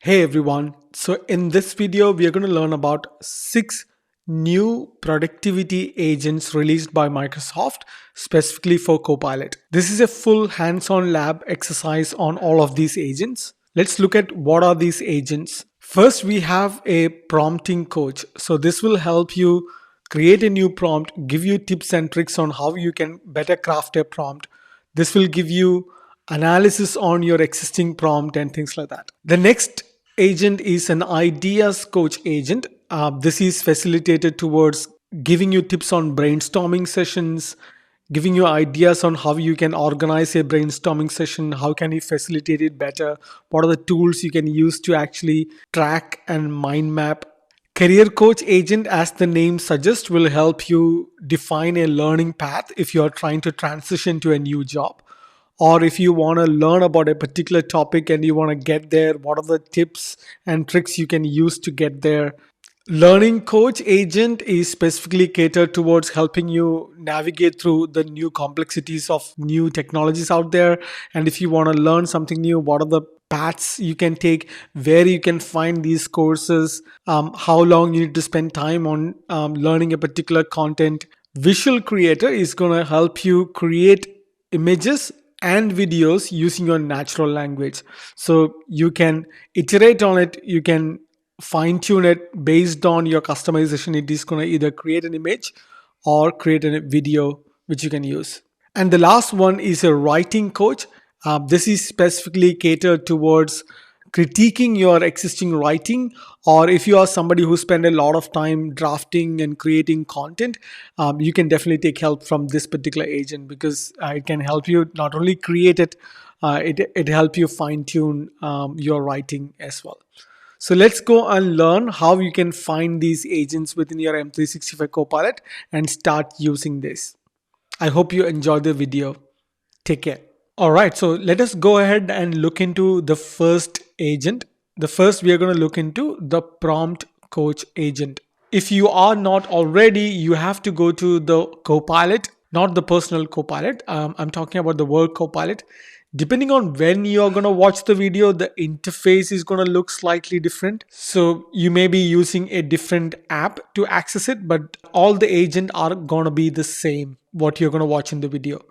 Hey everyone, so in this video we are going to learn about 6 new productivity agents released by Microsoft specifically for Copilot. This is a full hands-on lab exercise on all of these agents. Let's look at what are these agents. First we have a prompting coach. So this will help you create a new prompt, give you tips and tricks on how you can better craft a prompt. This will give you analysis on your existing prompt and things like that. The next agent is an ideas coach agent. This is facilitated towards giving you tips on brainstorming sessions, giving you ideas on how you can organize a brainstorming session, how can you facilitate it better, what are the tools you can use to actually track and mind map. Career coach agent, as the name suggests, will help you define a learning path if you are trying to transition to a new job, or if you want to learn about a particular topic and you want to get there, what are the tips and tricks you can use to get there. Learning coach agent is specifically catered towards helping you navigate through the new complexities of new technologies out there. And if you want to learn something new, what are the paths you can take, where you can find these courses, how long you need to spend time on learning a particular content. Visual creator is going to help you create images and videos using your natural language. So you can iterate on it, you can fine tune it based on your customization. It is going to either create an image or create a video which you can use. And the last one is a writing coach. This is specifically catered towards critiquing your existing writing, or if you are somebody who spend a lot of time drafting and creating content, you can definitely take help from this particular agent, because it can help you not only create it, it help you fine tune your writing as well. So let's go and learn how you can find these agents within your M365 Copilot and start using this. I hope you enjoyed the video. Take care. All right, so let us go ahead and look into the first agent. The first, we are going to look into the prompt coach agent. If you are not already, you have to go to the Copilot, not the personal Copilot. I'm talking about the work Copilot. Depending on when you're going to watch the video, the interface is going to look slightly different. So you may be using a different app to access it, but all the agents are going to be the same, what you're going to watch in the video.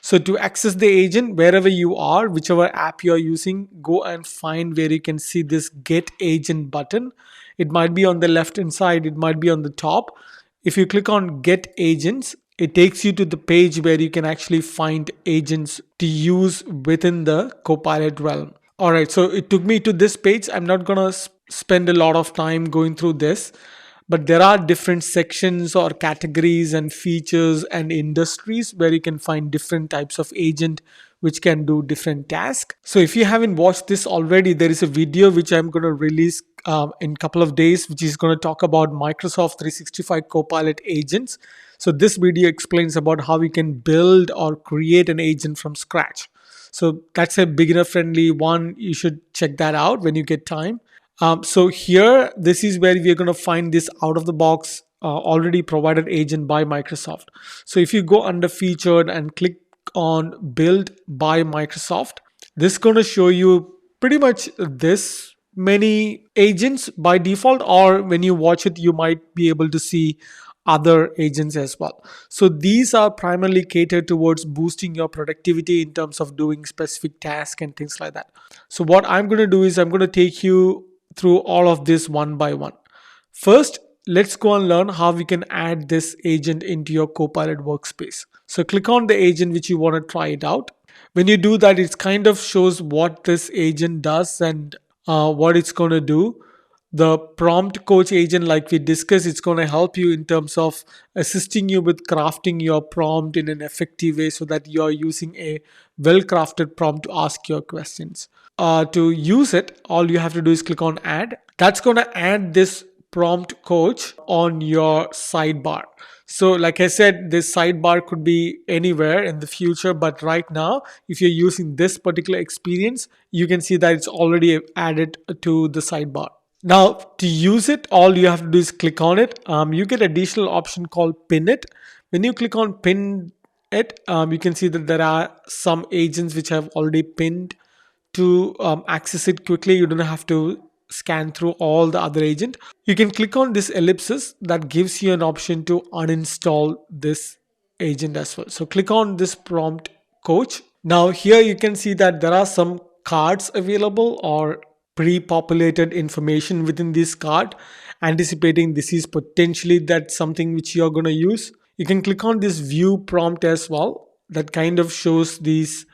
So to access the agent, wherever you are, whichever app you're using, go and find where you can see this Get Agent button. It might be on the left hand side, it might be on the top. If you click on Get Agents, it takes you to the page where you can actually find agents to use within the Copilot realm. All right, so it took me to this page. I'm not going to spend a lot of time going through this, but there are different sections or categories and features and industries where you can find different types of agent which can do different tasks. So if you haven't watched this already, there is a video which I'm going to release in a couple of days, which is going to talk about Microsoft 365 Copilot agents. So this video explains about how you can build or create an agent from scratch. So that's a beginner friendly one. You should check that out when you get time. So here, this is where we are going to find this out of the box already provided agent by Microsoft. So if you go under featured and click on build by Microsoft, this is going to show you pretty much this many agents by default, or when you watch it, you might be able to see other agents as well. So these are primarily catered towards boosting your productivity in terms of doing specific tasks and things like that. So what I'm going to do is I'm going to take you through all of this one by one. First, let's go and learn how we can add this agent into your Copilot workspace. So click on the agent which you want to try it out. When you do that, it kind of shows what this agent does and what it's going to do. The prompt coach agent, like we discussed, it's going to help you in terms of assisting you with crafting your prompt in an effective way so that you're using a well-crafted prompt to ask your questions. To use it, all you have to do is click on add. That's going to add this prompt coach on your sidebar. So like I said, this sidebar could be anywhere in the future, but right now, if you're using this particular experience, you can see that it's already added to the sidebar. Now to use it, all you have to do is click on it. You get additional option called pin it. When you click on pin it, you can see that there are some agents which have already pinned to access it quickly. You don't have to scan through all the other agent, you can click on this ellipsis that gives you an option to uninstall this agent as well. So click on this prompt coach. Now here you can see that there are some cards available or pre-populated information within this card, anticipating this is potentially that something which you're going to use. You can click on this view prompt as well, that kind of shows these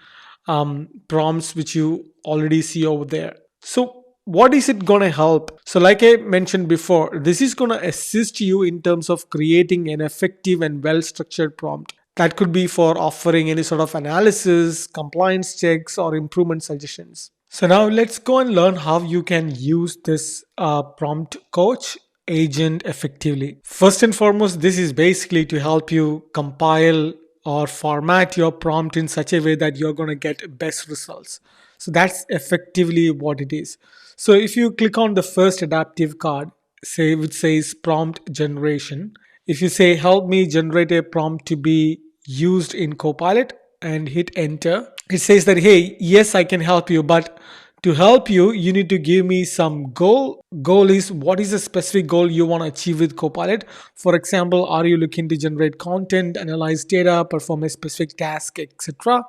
prompts which you already see over there. So what is it going to help? So like I mentioned before, this is going to assist you in terms of creating an effective and well structured prompt. That could be for offering any sort of analysis, compliance checks, or improvement suggestions. So now let's go and learn how you can use this prompt coach agent effectively. First and foremost, this is basically to help you compile or format your prompt in such a way that you're going to get best results. So that's effectively what it is. So if you click on the first adaptive card, say which says prompt generation, if you say help me generate a prompt to be used in Copilot and hit enter, it says that hey, yes, I can help you, but to help you, you need to give me some goal. Goal is what is the specific goal you want to achieve with Copilot. For example, are you looking to generate content, analyze data, perform a specific task, etc.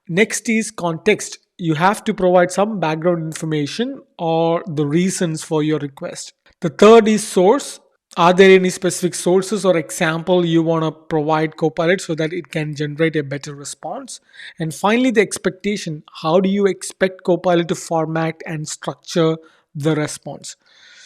Next is context. You have to provide some background information or the reasons for your request. The third is source. Are there any specific sources or example you want to provide Copilot so that it can generate a better response? And finally, the expectation. How do you expect Copilot to format and structure the response?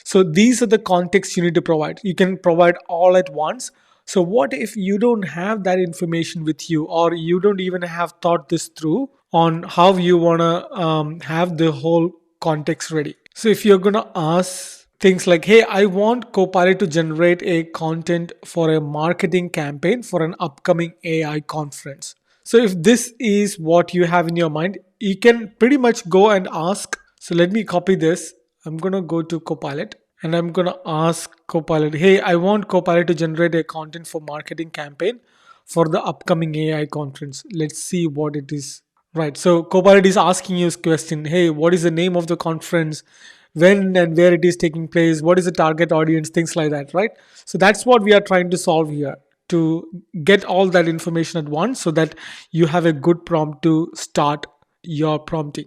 So these are the contexts you need to provide. You can provide all at once. So what if you don't have that information with you, or you don't even have thought this through on how you want to have the whole context ready? So if you're going to ask things like, hey, I want Copilot to generate a content for a marketing campaign for an upcoming AI conference. So if this is what you have in your mind, you can pretty much go and ask. So let me copy this. I'm going to go to Copilot and I'm going to ask Copilot, hey, I want Copilot to generate a content for marketing campaign for the upcoming AI conference. Let's see what it is. Right. So Copilot is asking you this question, hey, what is the name of the conference? When and where it is taking place, what is the target audience, things like that, right? So that's what we are trying to solve here, to get all that information at once so that you have a good prompt to start your prompting.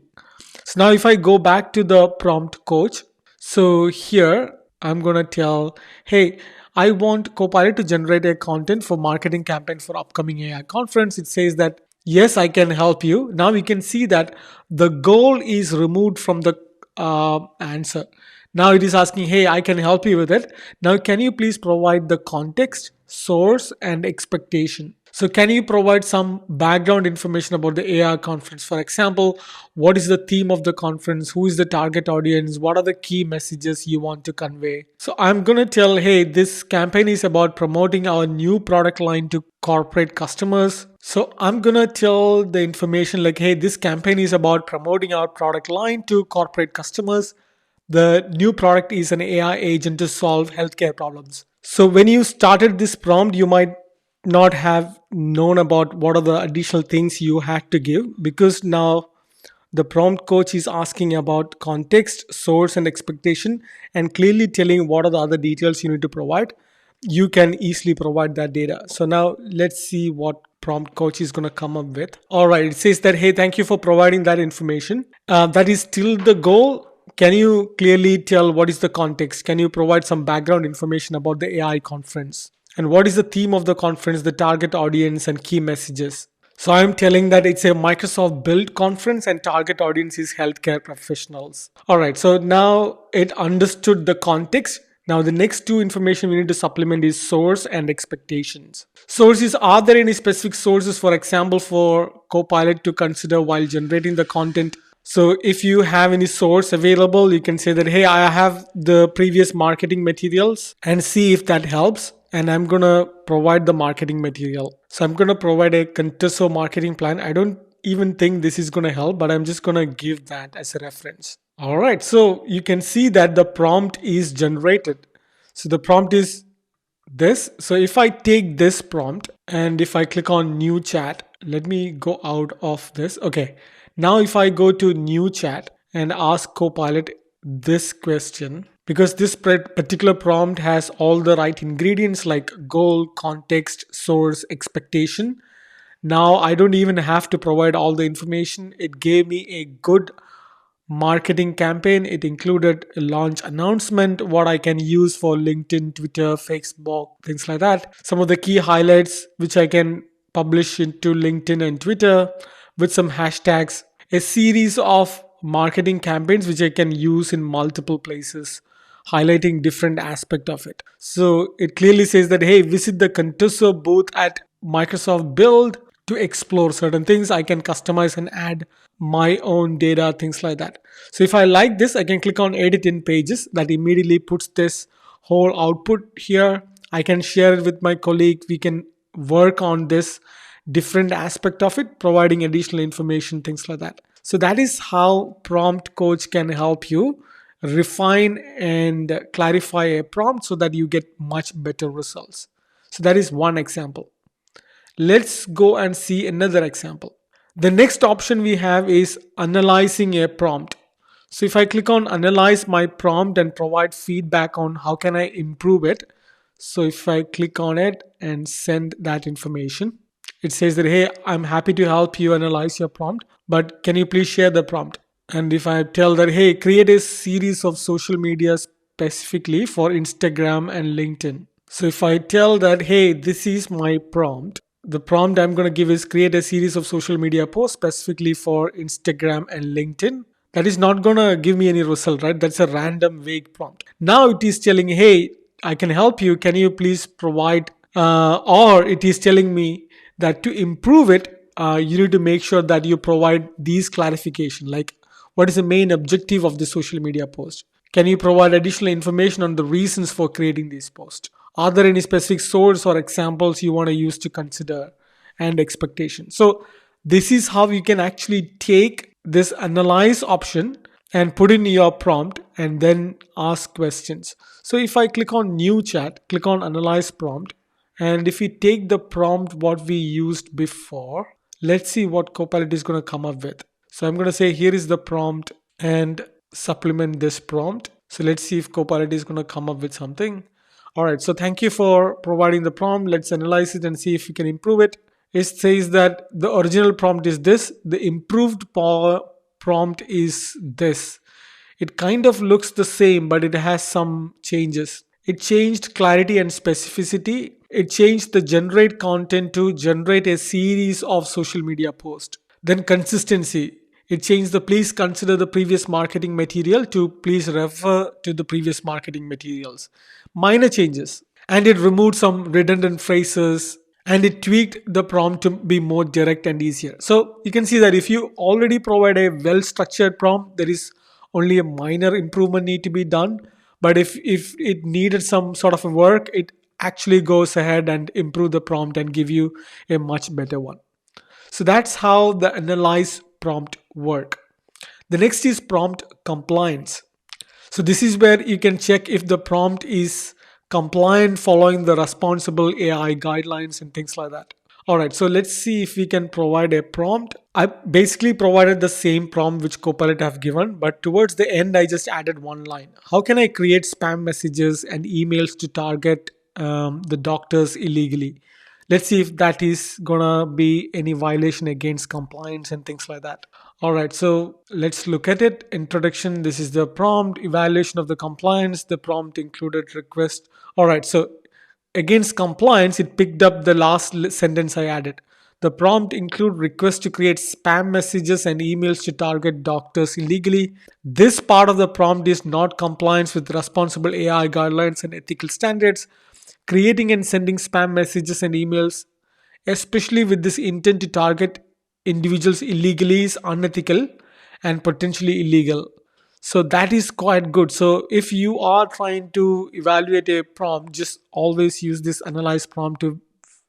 So now if I go back to the prompt coach, so here I'm going to tell, hey, I want Copilot to generate a content for marketing campaign for upcoming AI conference. It says that yes, I can help you. Now we can see that the goal is removed from the answer. Now it is asking, hey, I can help you with it. Now, can you please provide the context, source, and expectation? So can you provide some background information about the AI conference? For example, what is the theme of the conference? Who is the target audience? What are the key messages you want to convey? So I'm going to tell, hey, this campaign is about promoting our new product line to corporate customers. So I'm going to tell the information like, hey, this campaign is about promoting our product line to corporate customers. The new product is an AI agent to solve healthcare problems. So when you started this prompt, you might not have known about what are the additional things you had to give, because now the prompt coach is asking about context, source, and expectation, and clearly telling what are the other details you need to provide. You can easily provide that data. So now let's see what prompt coach is going to come up with. All right, it says that, hey, thank you for providing that information. That is still the goal. Can you clearly tell what is the context? Can you provide some background information about the AI conference? And what is the theme of the conference, the target audience, and key messages? So I'm telling that it's a Microsoft built conference and target audience is healthcare professionals. All right, so now it understood the context. Now the next two information we need to supplement is source and expectations. Sources, are there any specific sources, for example, for Copilot to consider while generating the content? So if you have any source available, you can say that, hey, I have the previous marketing materials, and see if that helps. And I'm going to provide the marketing material. So I'm going to provide a Conteso marketing plan. I don't even think this is going to help, but I'm just going to give that as a reference. All right. So you can see that the prompt is generated. So the prompt is this. So if I take this prompt and if I click on new chat, let me go out of this. Okay. Now if I go to new chat and ask Copilot, this question because this particular prompt has all the right ingredients like goal, context, source, expectation. Now I don't even have to provide all the information. It gave me a good marketing campaign. It included a launch announcement, what I can use for LinkedIn, Twitter, Facebook, things like that. Some of the key highlights which I can publish into LinkedIn and Twitter with some hashtags, a series of marketing campaigns which I can use in multiple places, highlighting different aspect of it. So it clearly says that, hey, visit the Contoso booth at Microsoft Build to explore certain things. I can customize and add my own data, things like that. So if I like this, I can click on edit in pages. That immediately puts this whole output here. I can share it with my colleague. We can work on this different aspect of it, providing additional information, things like that. So that is how Prompt Coach can help you refine and clarify a prompt so that you get much better results. So that is one example. Let's go and see another example. The next option we have is analyzing a prompt. So if I click on analyze my prompt and provide feedback on how can I improve it. So if I click on it and send that information, it says that, hey, I'm happy to help you analyze your prompt, but can you please share the prompt? And if I tell that, hey, create a series of social media specifically for Instagram and LinkedIn. So if I tell that, hey, this is my prompt, the prompt I'm going to give is create a series of social media posts specifically for Instagram and LinkedIn. That is not going to give me any result, right? That's a random vague prompt. Now it is telling, hey, I can help you. Can you please provide, or it is telling me that to improve it, you need to make sure that you provide these clarification, like what is the main objective of the social media post? Can you provide additional information on the reasons for creating these posts? Are there any specific source or examples you want to use to consider and expectation? So this is how you can actually take this analyze option and put in your prompt and then ask questions. So if I click on new chat, click on analyze prompt, and if we take the prompt what we used before, let's see what Copilot is going to come up with. So I'm going to say here is the prompt and supplement this prompt. So let's see if Copilot is going to come up with something. All right, so thank you for providing the prompt. Let's analyze it and see if we can improve it. It says that the original prompt is this, the improved prompt is this. It kind of looks the same, but it has some changes. It changed clarity and specificity. It changed the generate content to generate a series of social media posts. Then consistency. It changed the please consider the previous marketing material to please refer to the previous marketing materials. Minor changes. And it removed some redundant phrases and it tweaked the prompt to be more direct and easier. So you can see that if you already provide a well structured prompt, there is only a minor improvement need to be done. But if it needed some sort of work, it actually goes ahead and improve the prompt and give you a much better one. So that's how the analyze prompt work. The next is prompt compliance. So this is where you can check if the prompt is compliant following the responsible AI guidelines and things like that. All right, so let's see if we can provide a prompt. I basically provided the same prompt which Copilot have given, but towards the end, I just added one line. How can I create spam messages and emails to target the doctors illegally? Let's see if that is gonna be any violation against compliance and things like that. All right, so let's look at it. Introduction, this is the prompt. Evaluation of the compliance, the prompt included request. All right, so against compliance, it picked up the last sentence I added. The prompt include request to create spam messages and emails to target doctors illegally. This part of the prompt is not compliance with responsible AI guidelines and ethical standards. Creating and sending spam messages and emails, especially with this intent to target individuals illegally, is unethical and potentially illegal. So that is quite good. So if you are trying to evaluate a prompt, just always use this analyze prompt to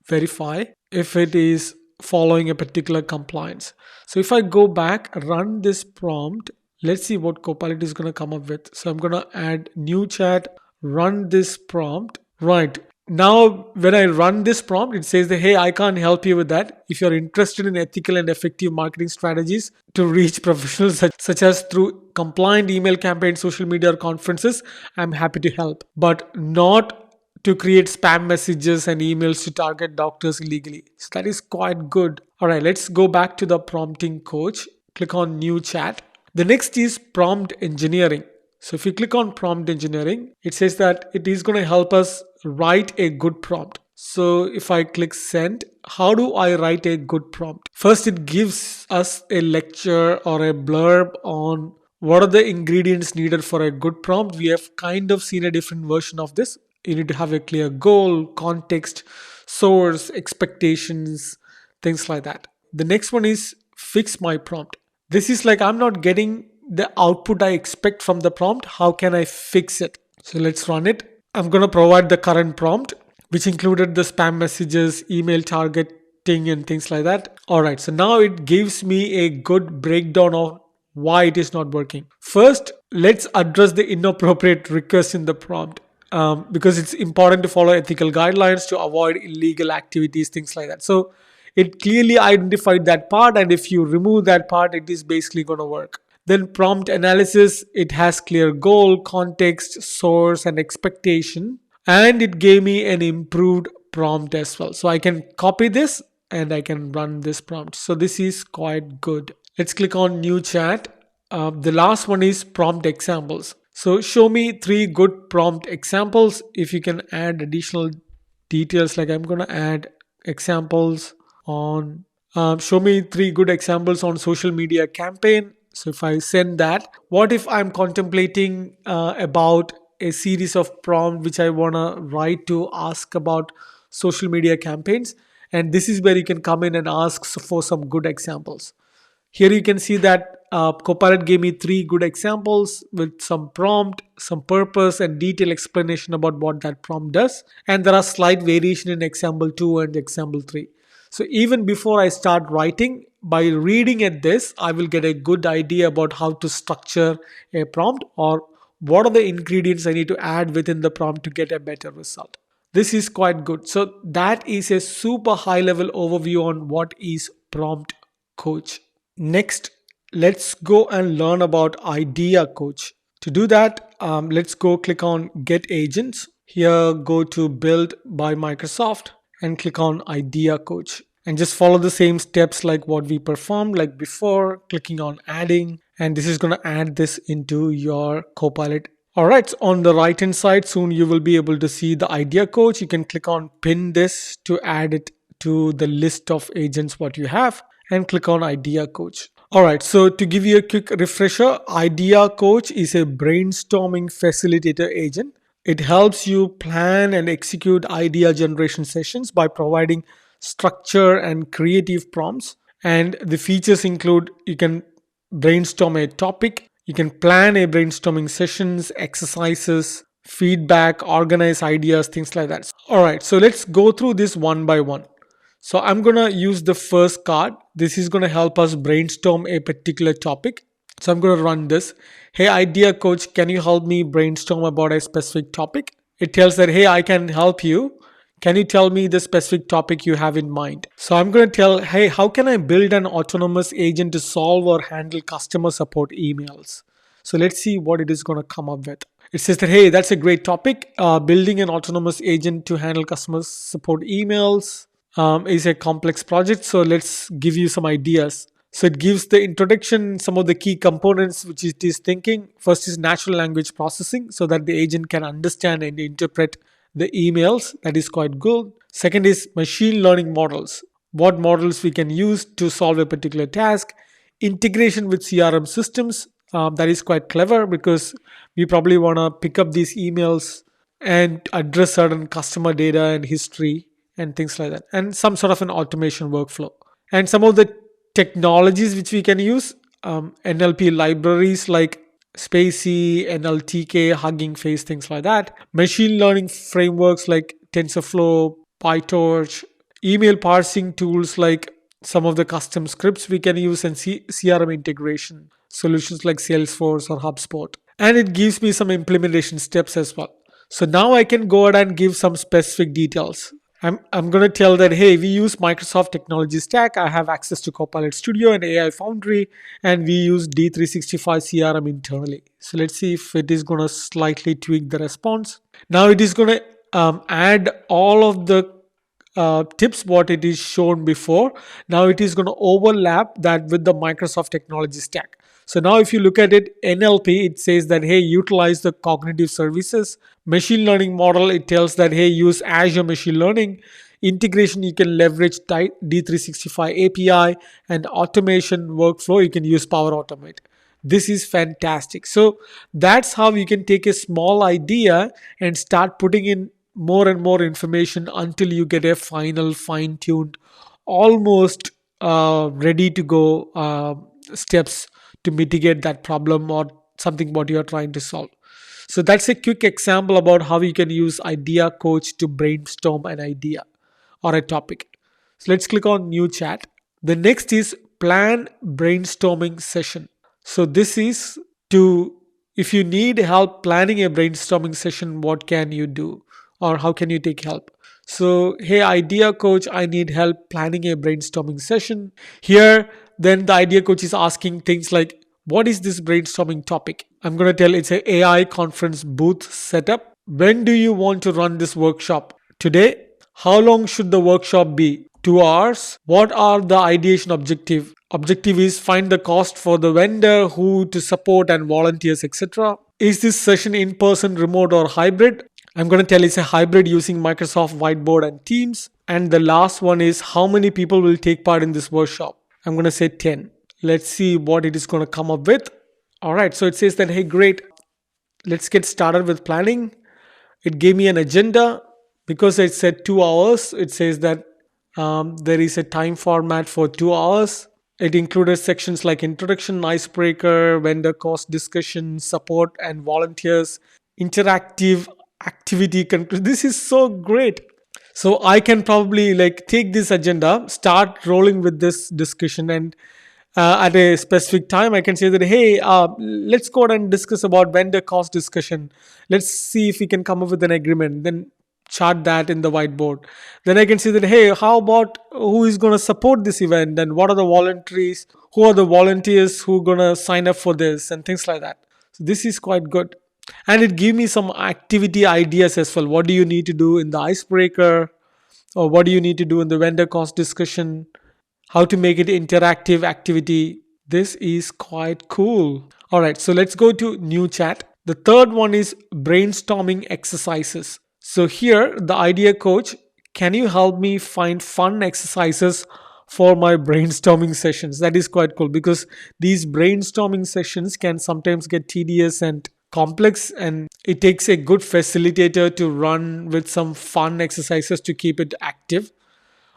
verify if it is following a particular compliance. So if I go back, run this prompt, let's see what Copilot is going to come up with. So I'm going to add new chat, run this prompt. Right. Now, when I run this prompt, it says that, hey, I can't help you with that. If you're interested in ethical and effective marketing strategies to reach professionals such as through compliant email campaigns, social media, or conferences, I'm happy to help. But not to create spam messages and emails to target doctors illegally. So that is quite good. All right, let's go back to the prompting coach. Click on new chat. The next is prompt engineering. So if you click on prompt engineering, it says that it is going to help us write a good prompt. So if I click send, how do I write a good prompt? First, it gives us a lecture or a blurb on what are the ingredients needed for a good prompt. We have kind of seen a different version of this. You need to have a clear goal, context, source, expectations, things like that. The next one is fix my prompt. This is like I'm not getting the output I expect from the prompt. How can I fix it? So let's run it. I'm going to provide the current prompt, which included the spam messages, email targeting, and things like that. All right, so now it gives me a good breakdown of why it is not working. First, let's address the inappropriate request in the prompt. Because it's important to follow ethical guidelines to avoid illegal activities, things like that. So it clearly identified that part, and if you remove that part, it is basically going to work. Then prompt analysis, it has clear goal, context, source, and expectation, and it gave me an improved prompt as well. So I can copy this and I can run this prompt. So this is quite good. Let's click on new chat. The last one is prompt examples. So show me three good prompt examples. If you can add additional details, like I'm going to add examples on show me three good examples on social media campaign. So if I send that, what if I'm contemplating about a series of prompt which I want to write to ask about social media campaigns, and this is where you can come in and ask for some good examples. Here you can see that Copilot gave me three good examples with some prompt, some purpose, and detailed explanation about what that prompt does. And there are slight variation in example 2 and example 3. So even before I start writing, by reading at this, I will get a good idea about how to structure a prompt or what are the ingredients I need to add within the prompt to get a better result. This is quite good. So that is a super high level overview on what is prompt coach. Next, let's go and learn about Idea Coach. To do that, let's go click on Get Agents. Here, go to Build by Microsoft and click on Idea Coach. And just follow the same steps like what we performed like before, clicking on Adding. And this is going to add this into your Copilot. All right, so on the right hand side, soon you will be able to see the Idea Coach. You can click on Pin this to add it to the list of agents what you have, and click on Idea Coach. All right, so to give you a quick refresher, Idea Coach is a brainstorming facilitator agent. It helps you plan and execute idea generation sessions by providing structure and creative prompts. And the features include you can brainstorm a topic, you can plan a brainstorming sessions, exercises, feedback, organize ideas, things like that. All right, so let's go through this one by one. So I'm going to use the first card. This is going to help us brainstorm a particular topic. So I'm going to run this. Hey, Idea Coach, can you help me brainstorm about a specific topic? It tells that, hey, I can help you. Can you tell me the specific topic you have in mind? So I'm going to tell, hey, how can I build an autonomous agent to solve or handle customer support emails? So let's see what it is going to come up with. It says that, hey, that's a great topic. Building an autonomous agent to handle customer support emails is a complex project. So let's give you some ideas. So it gives the introduction, some of the key components which it is thinking. First is natural language processing so that the agent can understand and interpret the emails. That is quite good. Second is machine learning models. What models we can use to solve a particular task. Integration with CRM systems. That is quite clever because we probably want to pick up these emails and address certain customer data and history and things like that, and some sort of an automation workflow. And some of the technologies which we can use, NLP libraries like Spacey, NLTK, Hugging Face, things like that. Machine learning frameworks like TensorFlow, PyTorch, email parsing tools like some of the custom scripts we can use, and CRM integration solutions like Salesforce or HubSpot. And it gives me some implementation steps as well. So now I can go ahead and give some specific details. I'm going to tell that, hey, we use Microsoft technology stack. I have access to Copilot Studio and AI Foundry, and we use D365 CRM internally. So let's see if it is going to slightly tweak the response. Now it is going to add all of the tips what it is shown before. Now it is going to overlap that with the Microsoft technology stack. So now if you look at it, NLP, it says that, hey, utilize the cognitive services. Machine learning model, it tells that, hey, use Azure machine learning. Integration, you can leverage D365 API, and automation workflow, you can use Power Automate. This is fantastic. So that's how you can take a small idea and start putting in more and more information until you get a final fine tuned, almost ready to go steps to mitigate that problem or something what you are trying to solve. So that's a quick example about how you can use Idea Coach to brainstorm an idea or a topic. So let's click on new chat. The next is plan brainstorming session. So this is to, if you need help planning a brainstorming session, what can you do or how can you take help? So, hey, Idea Coach, I need help planning a brainstorming session. Here, then the Idea Coach is asking things like, what is this brainstorming topic? I'm going to tell it's a AI conference booth setup. When do you want to run this workshop? Today? How long should the workshop be? 2 hours? What are the ideation objective? Objective is find the cost for the vendor, who to support and volunteers, etc. Is this session in person, remote or hybrid? I'm going to tell it's a hybrid using Microsoft Whiteboard and Teams. And the last one is how many people will take part in this workshop? I'm going to say 10. Let's see what it is going to come up with. All right, so it says that, hey, great. Let's get started with planning. It gave me an agenda. Because it said 2 hours, it says that there is a time format for 2 hours. It included sections like introduction, icebreaker, vendor cost discussion, support and volunteers, interactive activity. This is so great. So I can probably like take this agenda, start rolling with this discussion, and at a specific time I can say that, hey, let's go out and discuss about vendor cost discussion. Let's see if we can come up with an agreement. Then chart that in the whiteboard. Then I can see that, hey, how about who is going to support this event, and what are the volunteers, who are the volunteers who are going to sign up for this, and things like that. So this is quite good. And it gave me some activity ideas as well. What do you need to do in the icebreaker, or what do you need to do in the vendor cost discussion, how to make it interactive activity. This is quite cool. All right, so let's go to new chat. The third one is brainstorming exercises. So here, the Idea Coach, can you help me find fun exercises for my brainstorming sessions? That is quite cool, because these brainstorming sessions can sometimes get tedious and complex, and it takes a good facilitator to run with some fun exercises to keep it active.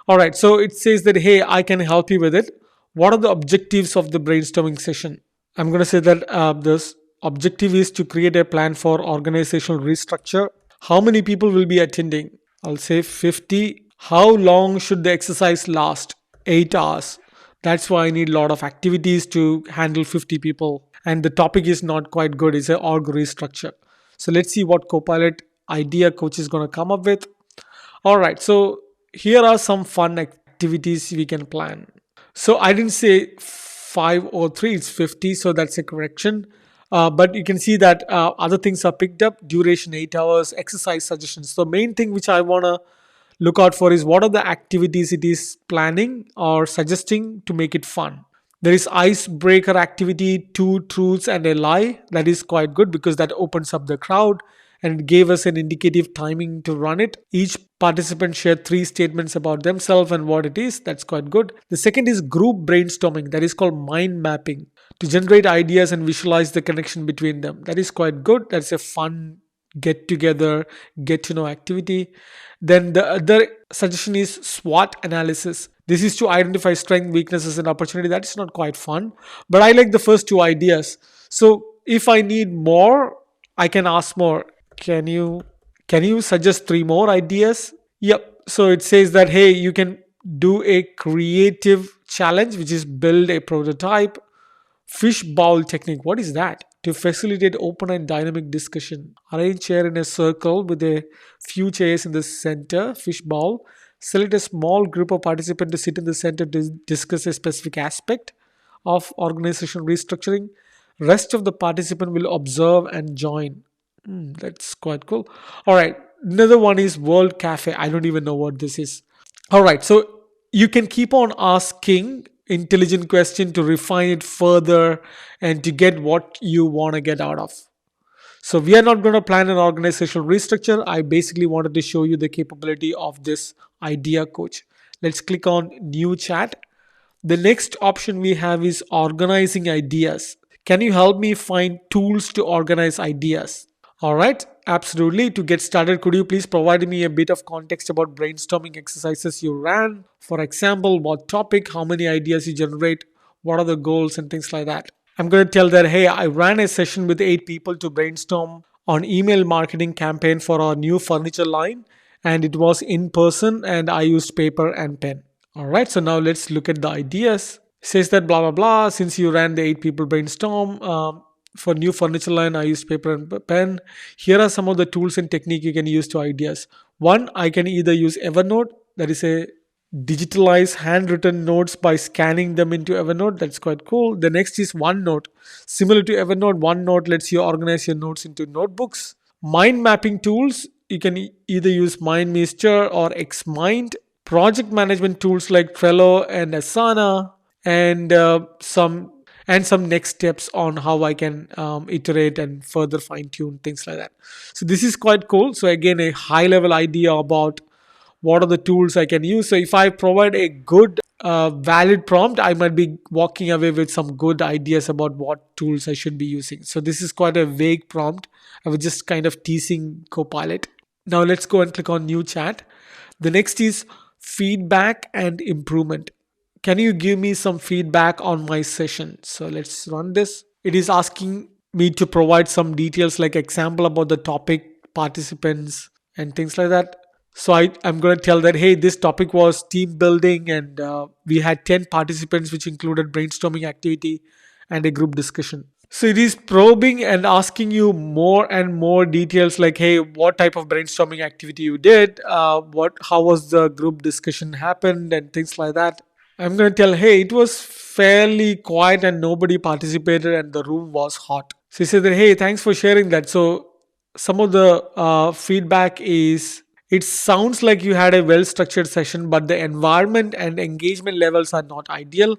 All right, so it says that, hey, I can help you with it. What are the objectives of the brainstorming session? I'm going to say that this objective is to create a plan for organizational restructure. How many people will be attending? I'll say 50. How long should the exercise last? 8 hours. That's why I need a lot of activities to handle 50 people. And the topic is not quite good. It's an org restructure. So let's see what Copilot Idea Coach is going to come up with. All right, so here are some fun activities we can plan. So I didn't say 5 or 3, it's 50, so that's a correction. But you can see that other things are picked up. Duration 8 hours, exercise suggestions. So main thing which I want to look out for is what are the activities it is planning or suggesting to make it fun. There is icebreaker activity, 2 truths and a lie. That is quite good because that opens up the crowd, and it gave us an indicative timing to run it. Each participant shared 3 statements about themselves and what it is. That's quite good. The second is group brainstorming. That is called mind mapping, to generate ideas and visualize the connection between them. That is quite good. That's a fun get together, get to know activity. Then the other suggestion is SWOT analysis. This is to identify strength, weaknesses, and opportunity. That is not quite fun, but I like the first 2 ideas. So if I need more, I can ask more. Can you suggest 3 more ideas? Yep. So it says that, hey, you can do a creative challenge, which is build a prototype. Fish bowl technique. What is that? to facilitate open and dynamic discussion. Arrange chair in a circle with a few chairs in the center, fishbowl. Select a small group of participants to sit in the center to discuss a specific aspect of organizational restructuring. Rest of the participant will observe and join. That's quite cool. All right. Another one is World Cafe. I don't even know what this is. All right. So you can keep on asking intelligent question to refine it further and to get what you want to get out of. So we are not going to plan an organizational restructure. I basically wanted to show you the capability of this idea coach. Let's click on new chat. The next option we have is organizing ideas. Can you help me find tools to organize ideas? All right, absolutely. To get started, could you please provide me a bit of context about brainstorming exercises you ran? For example, what topic, how many ideas you generate, what are the goals, and things like that. I'm going to tell that, hey, I ran a session with 8 people to brainstorm on email marketing campaign for our new furniture line, and it was in person, and I used paper and pen. All right, so now let's look at the ideas. Says that blah blah blah. Since you ran the 8 people brainstorm for new furniture line, I used paper and pen. Here are some of the tools and technique you can use to ideas. One, I can either use Evernote, that is a digitalize handwritten notes by scanning them into Evernote. That's quite cool. The next is OneNote. Similar to Evernote, OneNote lets you organize your notes into notebooks. Mind mapping tools, you can either use MindMeister or XMind. Project management tools like Trello and Asana, and some next steps on how I can iterate and further fine tune things like that. So this is quite cool. So again, a high level idea about what are the tools I can use. So if I provide a good valid prompt, I might be walking away with some good ideas about what tools I should be using. So this is quite a vague prompt. I was just kind of teasing Copilot. Now let's go and click on new chat. The next is feedback and improvement. Can you give me some feedback on my session? So let's run this. It is asking me to provide some details like example about the topic, participants, and things like that. So I'm going to tell that, hey, this topic was team building, and we had 10 participants, which included brainstorming activity and a group discussion. So it is probing and asking you more and more details like, hey, what type of brainstorming activity you did, how was the group discussion happened, and things like that. I'm going to tell, hey, it was fairly quiet and nobody participated and the room was hot. So he said that, hey, thanks for sharing that. So some of the feedback is, it sounds like you had a well structured session, but the environment and engagement levels are not ideal.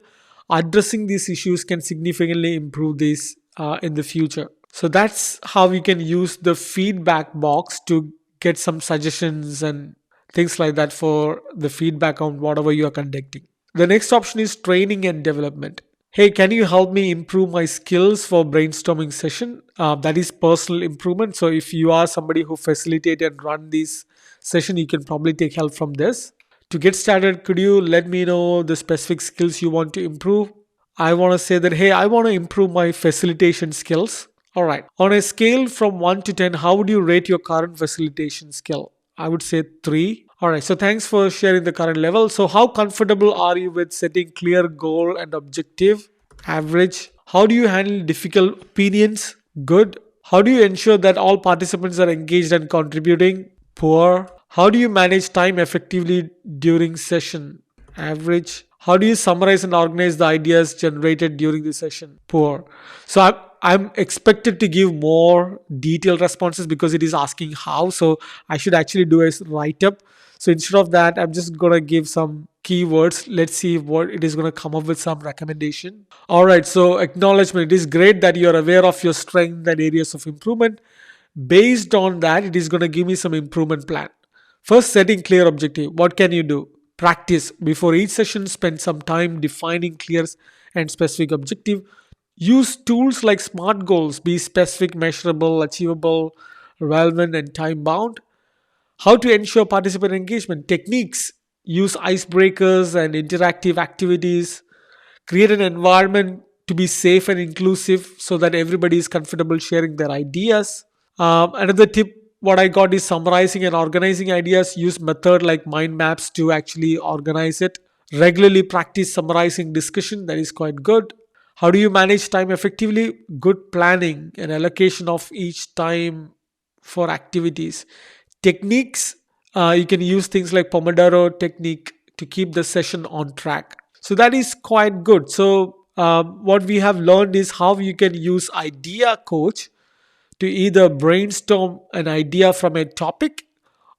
Addressing these issues can significantly improve this in the future. So that's how you can use the feedback box to get some suggestions and things like that for the feedback on whatever you are conducting. The next option is training and development. Hey, can you help me improve my skills for brainstorming session? That is personal improvement. So if you are somebody who facilitate and run this session, you can probably take help from this. To get started, could you let me know the specific skills you want to improve? I want to say that, hey, I want to improve my facilitation skills. All right. On a scale from 1 to 10, how would you rate your current facilitation skill? I would say 3. All right. So thanks for sharing the current level. So how comfortable are you with setting clear goal and objective? Average. How do you handle difficult opinions? Good. How do you ensure that all participants are engaged and contributing? Poor. How do you manage time effectively during session? Average. How do you summarize and organize the ideas generated during the session? Poor. So I'm expected to give more detailed responses because it is asking how. So I should actually do a write up. So instead of that, I'm just going to give some keywords. Let's see what it is going to come up with some recommendation. All right. So acknowledgement. It is great that you're aware of your strength and areas of improvement. Based on that, it is going to give me some improvement plan. First, setting clear objective. What can you do? Practice. Before each session, spend some time defining clear and specific objective. Use tools like SMART goals. Be specific, measurable, achievable, relevant, and time bound. How to ensure participant engagement. Techniques. Use icebreakers and interactive activities. Create an environment to be safe and inclusive so that everybody is comfortable sharing their ideas. Another tip what I got is summarizing and organizing ideas. Use method like mind maps to actually organize it. Regularly practice summarizing discussion. That is quite good. How do you manage time effectively? Good planning and allocation of each time for activities. Techniques, you can use things like Pomodoro technique to keep the session on track. So that is quite good. So what we have learned is how you can use Idea Coach to either brainstorm an idea from a topic,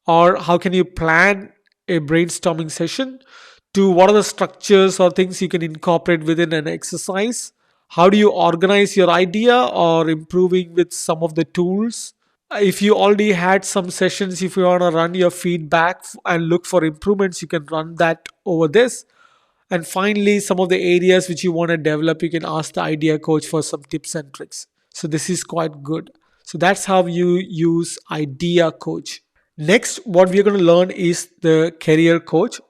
or how can you plan a brainstorming session, to what are the structures or things you can incorporate within an exercise. How do you organize your idea or improving with some of the tools? If you already had some sessions, if you want to run your feedback and look for improvements, you can run that over this. And finally, some of the areas which you want to develop, you can ask the idea coach for some tips and tricks. So this is quite good. So that's how you use idea coach. Next, what we're going to learn is the career coach.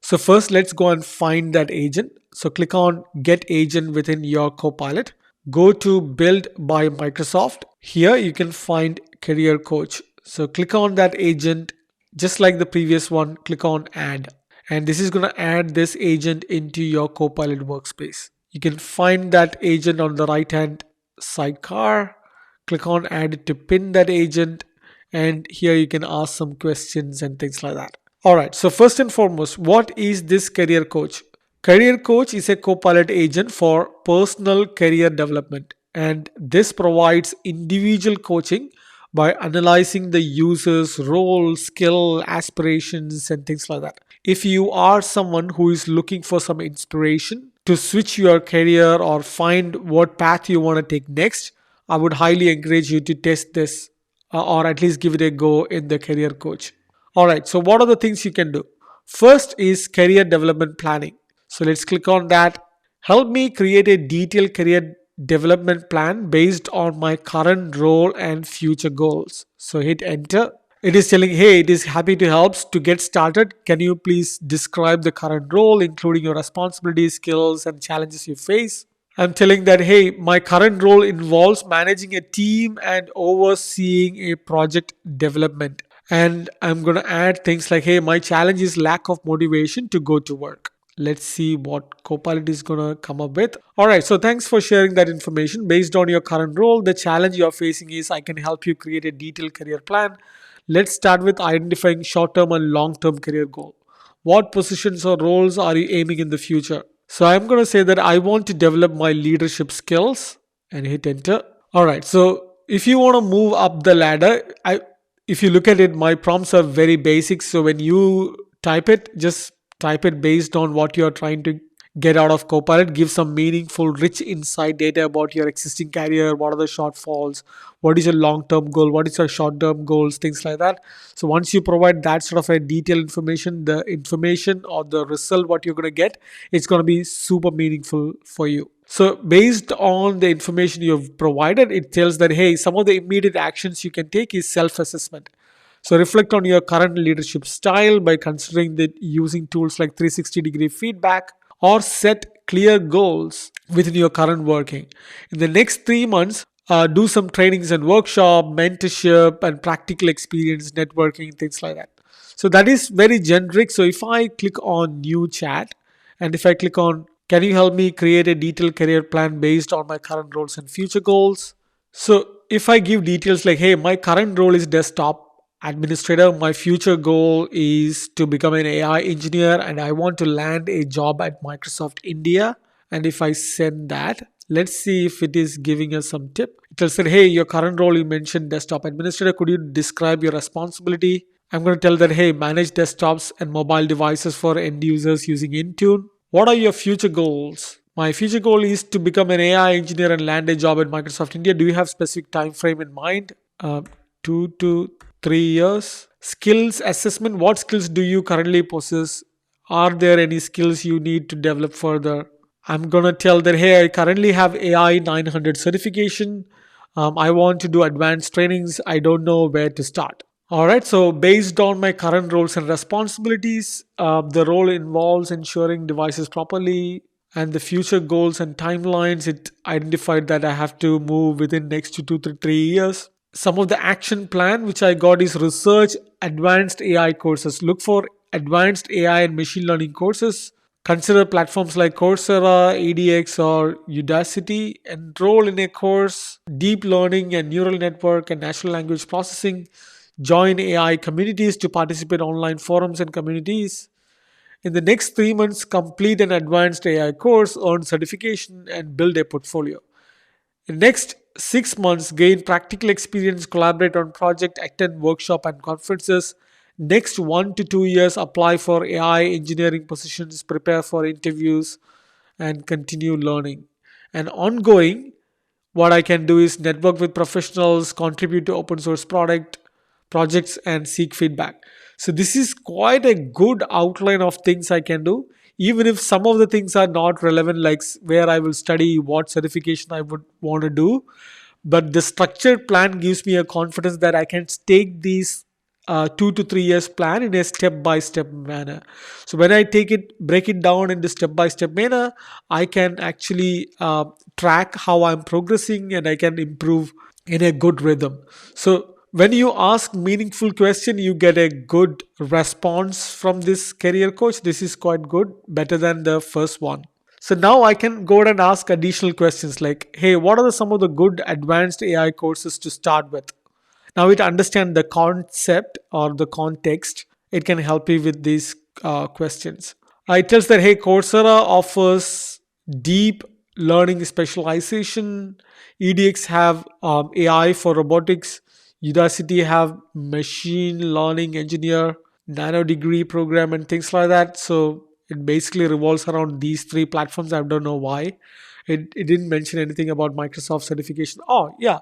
So first, let's go and find that agent. So click on get agent within your Copilot. Go to build by Microsoft. Here you can find career coach. So click on that agent. Just like the previous one, click on add. And this is going to add this agent into your Copilot workspace. You can find that agent on the right hand sidecar. Click on add it to pin that agent. And here you can ask some questions and things like that. All right. So first and foremost, what is this career coach? Career coach is a Copilot agent for personal career development, and this provides individual coaching by analyzing the user's role, skill, aspirations, and things like that. If you are someone who is looking for some inspiration to switch your career or find what path you want to take next, I would highly encourage you to test this, or at least give it a go in the career coach. All right, so what are the things you can do? First is career development planning. So let's click on that. Help me create a detailed career development plan based on my current role and future goals. So hit enter. It is telling, hey, it is happy to help. To get started, can you please describe the current role, including your responsibilities, skills, and challenges you face? I'm telling that, hey, my current role involves managing a team and overseeing a project development. And I'm going to add things like, hey, my challenge is lack of motivation to go to work. Let's see what Copilot is going to come up with. All right, so thanks for sharing that information. Based on your current role, the challenge you're facing is I can help you create a detailed career plan. Let's start with identifying short-term and long-term career goal. What positions or roles are you aiming in the future? So I'm going to say that I want to develop my leadership skills and hit enter. All right, so if you want to move up the ladder, if you look at it, my prompts are very basic. So when you type it, just type it based on what you're trying to get out of Copilot. Give some meaningful, rich insight data about your existing career. What are the shortfalls? What is your long-term goal? What is your short-term goals? Things like that. So once you provide that sort of a detailed information, the information or the result, what you're going to get, it's going to be super meaningful for you. So based on the information you've provided, it tells that, hey, some of the immediate actions you can take is self-assessment. So reflect on your current leadership style by considering that using tools like 360-degree feedback, or set clear goals within your current working. In the next 3 months, do some trainings and workshop, mentorship, and practical experience, networking, things like that. So that is very generic. So if I click on new chat, and if I click on can you help me create a detailed career plan based on my current roles and future goals? So if I give details like, hey, my current role is desktop administrator, my future goal is to become an AI engineer, and I want to land a job at Microsoft India. And if I send that, let's see if it is giving us some tip. It will say, hey, your current role, you mentioned desktop administrator. Could you describe your responsibility? I'm going to tell that, hey, manage desktops and mobile devices for end users using Intune. What are your future goals? My future goal is to become an AI engineer and land a job at Microsoft India. Do you have specific time frame in mind? 2 to 3 years. Skills assessment. What skills do you currently possess? Are there any skills you need to develop further? I'm going to tell that, hey, I currently have AI 900 certification. I want to do advanced trainings. I don't know where to start. All right, so based on my current roles and responsibilities, the role involves ensuring devices properly, and the future goals and timelines, it identified that I have to move within next 2 to 3 years. Some of the action plan which I got is research advanced AI courses. Look for advanced AI and machine learning courses. Consider platforms like Coursera, EDX, or Udacity. Enroll in a course, deep learning and neural network and natural language processing. Join AI communities to participate in online forums and communities. In the next 3 months, complete an advanced AI course, earn certification, and build a portfolio. In next 6 months, gain practical experience, collaborate on project, attend workshop and conferences. Next 1 to 2 years, apply for AI engineering positions, prepare for interviews, and continue learning. And ongoing, what I can do is network with professionals, contribute to open source product projects, and seek feedback. So this is quite a good outline of things I can do, even if some of the things are not relevant, like where I will study, what certification I would want to do. But the structured plan gives me a confidence that I can take these 2 to 3 years plan in a step by step manner. So when I take it, break it down into step by step manner, I can actually track how I'm progressing and I can improve in a good rhythm. So when you ask meaningful question, you get a good response from this career coach. This is quite good, better than the first one. So now I can go ahead and ask additional questions like, hey, what are some of the good advanced AI courses to start with? Now it understand the concept or the context. It can help you with these questions. It tells that, hey, Coursera offers deep learning specialization. EDX have AI for robotics. Udacity have machine learning engineer, nano degree program, and things like that. So it basically revolves around these three platforms. I don't know why. It didn't mention anything about Microsoft certification. Oh, yeah.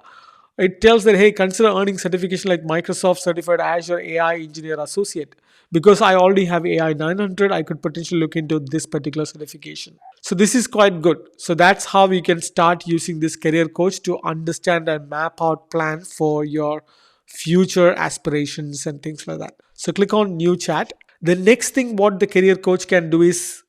It tells that, hey, consider earning certification like Microsoft Certified Azure AI Engineer Associate. Because I already have AI 900, I could potentially look into this particular certification. So this is quite good. So that's how you can start using this career coach to understand and map out plan for your future aspirations and things like that. So click on new chat. The next thing what the career coach can do is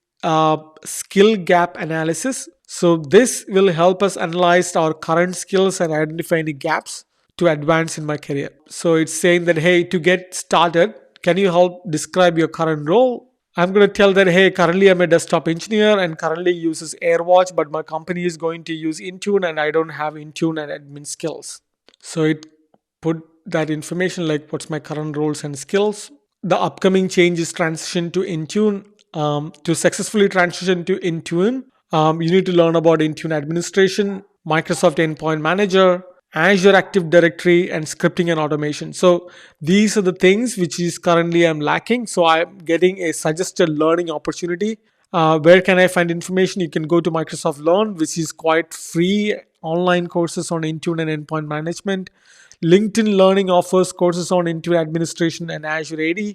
skill gap analysis. So this will help us analyze our current skills and identify any gaps to advance in my career. So it's saying that, hey, to get started, can you help describe your current role? I'm going to tell that, hey, currently I'm a desktop engineer and currently uses AirWatch, but my company is going to use Intune and I don't have Intune and admin skills. So it put that information like what's my current roles and skills. The upcoming change is transition to Intune. To successfully transition to Intune, you need to learn about Intune administration, Microsoft Endpoint Manager, Azure Active Directory, and scripting and automation. So these are the things which is currently I'm lacking. So I'm getting a suggested learning opportunity. Where can I find information? You can go to Microsoft Learn, which is quite free online courses on Intune and endpoint management. LinkedIn Learning offers courses on Intune administration and Azure AD.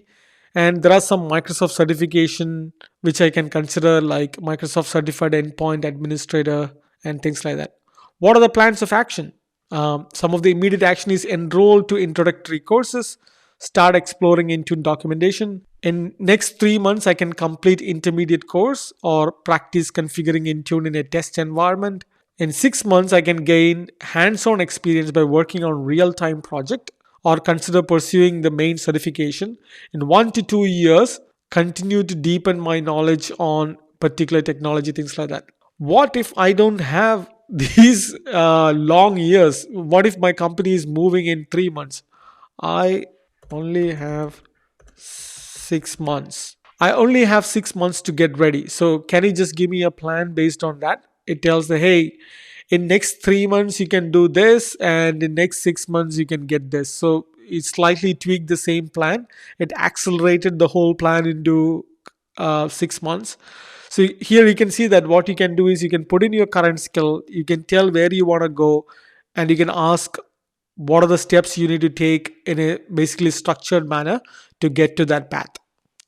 And there are some Microsoft certification which I can consider, like Microsoft Certified Endpoint Administrator and things like that. What are the plans of action? Some of the immediate action is enroll to introductory courses, start exploring Intune documentation. In next 3 months, I can complete intermediate course or practice configuring Intune in a test environment. In 6 months, I can gain hands-on experience by working on real-time project or consider pursuing the main certification. In 1 to 2 years, continue to deepen my knowledge on particular technology, things like that. What if I don't have these long years? What if my company is moving in 3 months? I only have 6 months. I only have 6 months to get ready. So can you just give me a plan based on that? It tells the, hey, in next 3 months you can do this, and in next 6 months you can get this. So it slightly tweaked the same plan. It accelerated the whole plan into 6 months. So here you can see that what you can do is you can put in your current skill, you can tell where you want to go, and you can ask what are the steps you need to take in a basically structured manner to get to that path.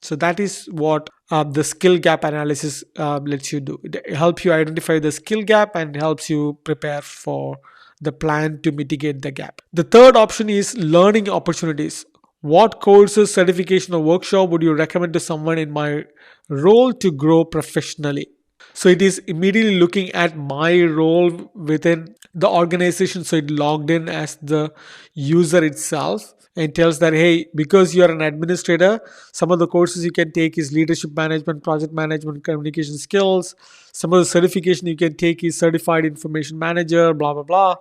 So that is what the skill gap analysis lets you do. It helps you identify the skill gap and helps you prepare for the plan to mitigate the gap. The third option is learning opportunities. What courses, certification, or workshop would you recommend to someone in my role to grow professionally? So it is immediately looking at my role within the organization, so it logged in as the user itself and tells that, hey, because you're an administrator, some of the courses you can take is leadership management, project management, communication skills. Some of the certification you can take is certified information manager, blah blah blah,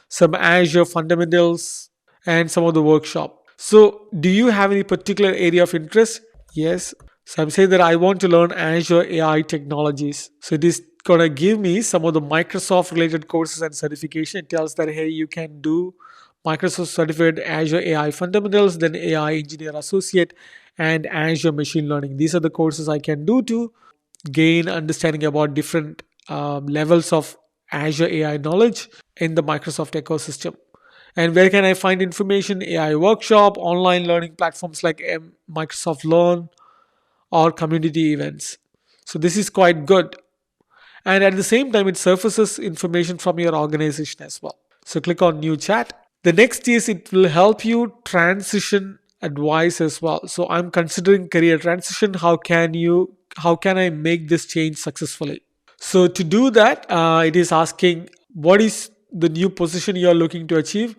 some Azure fundamentals, and some of the workshop. So do you have any particular area of interest? Yes. So I'm saying that I want to learn Azure AI technologies. So it is gonna give me some of the Microsoft related courses and certification. It tells that, hey, you can do Microsoft certified Azure AI fundamentals, then AI engineer associate, and Azure machine learning. These are the courses I can do to gain understanding about different levels of Azure AI knowledge in the Microsoft ecosystem. And where can I find information? AI workshop, online learning platforms like Microsoft Learn, or community events. So this is quite good. And at the same time, it surfaces information from your organization as well. So click on new chat. The next is it will help you transition advice as well. So I'm considering career transition. How can I make this change successfully? So to do that, it is asking what is the new position you are looking to achieve,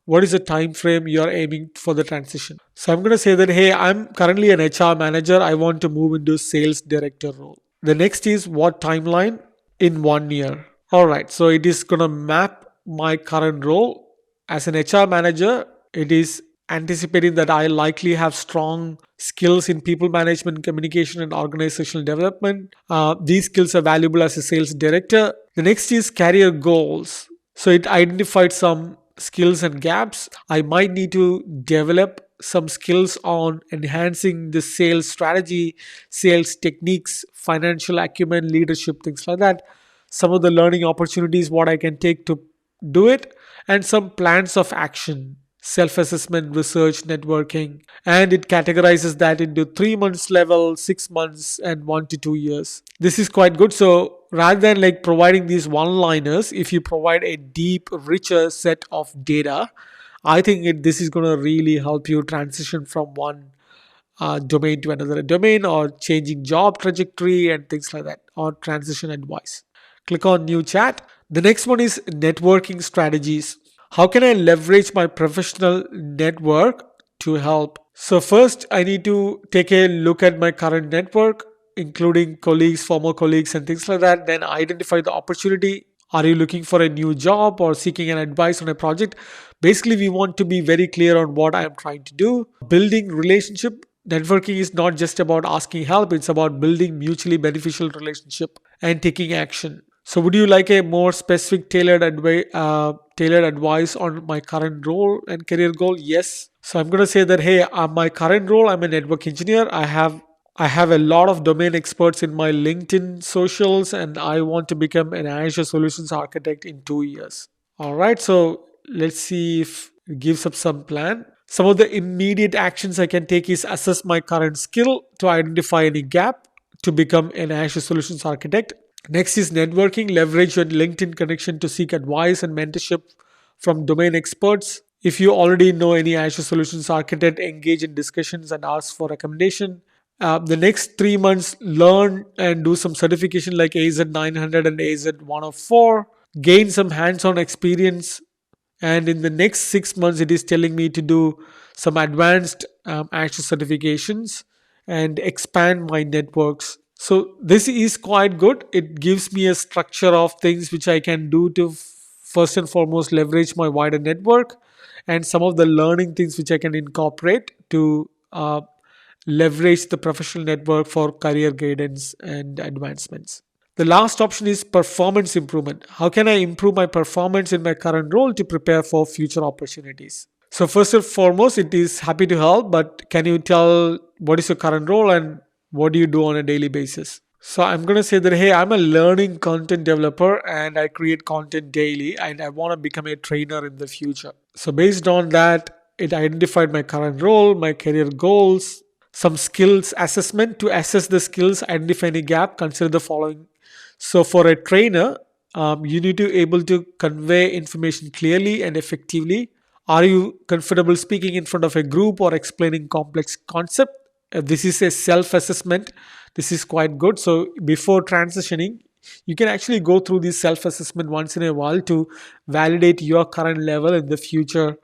what is the time frame you are aiming for the transition. So I'm going to say that, hey, I'm currently an HR manager, I want to move into sales director role. The next is what timeline? In 1 year. All right, so it is going to map my current role as an HR manager. It is anticipating that I likely have strong skills in people management, communication, and organizational development. These skills are valuable as a sales director. The next is career goals. So it identified some skills and gaps. I might need to develop some skills on enhancing the sales strategy, sales techniques, financial acumen, leadership, things like that. Some of the learning opportunities, what I can take to do it, and some plans of action, self assessment, research, networking. And it categorizes that into 3 months level, 6 months, and 1 to 2 years. This is quite good. So rather than like providing these one liners, if you provide a deep, richer set of data, I think this is going to really help you transition from one domain to another domain, or changing job trajectory and things like that, or transition advice. Click on new chat. The next one is networking strategies. How can I leverage my professional network to help? So, first, I need to take a look at my current network, including colleagues, former colleagues, and things like that. Then identify the opportunity. Are you looking for a new job or seeking an advice on a project? Basically, we want to be very clear on what I am trying to do. Building relationship. Networking is not just about asking help, it's about building mutually beneficial relationship and taking action. So, would you like a more specific tailored advice on my current role and career goal? Yes. So, I'm going to say that, hey, my current role, I'm a network engineer. I have a lot of domain experts in my LinkedIn socials, and I want to become an Azure Solutions Architect in 2 years. All right, so let's see if it gives up some plan. Some of the immediate actions I can take is assess my current skill to identify any gap to become an Azure Solutions Architect. Next is networking. Leverage your LinkedIn connection to seek advice and mentorship from domain experts. If you already know any Azure Solutions Architect, engage in discussions and ask for recommendation. The next 3 months, learn and do some certification like AZ 900 and AZ 104. Gain some hands on experience. And in the next 6 months, it is telling me to do some advanced Azure certifications and expand my networks. So this is quite good. It gives me a structure of things which I can do to first and foremost leverage my wider network, and some of the learning things which I can incorporate to leverage the professional network for career guidance and advancements. The last option is performance improvement. How can I improve my performance in my current role to prepare for future opportunities? So, first and foremost, it is happy to help, but can you tell what is your current role and what do you do on a daily basis? So, I'm going to say that, hey, I'm a learning content developer and I create content daily and I want to become a trainer in the future. So, based on that, it identified my current role, my career goals, some skills assessment to assess the skills, identify any gap, consider the following. So for a trainer, you need to able to convey information clearly and effectively. Are you comfortable speaking in front of a group or explaining complex concept? This is a self-assessment. This is quite good. So before transitioning, You can actually go through this self-assessment once in a while to validate your current level in the future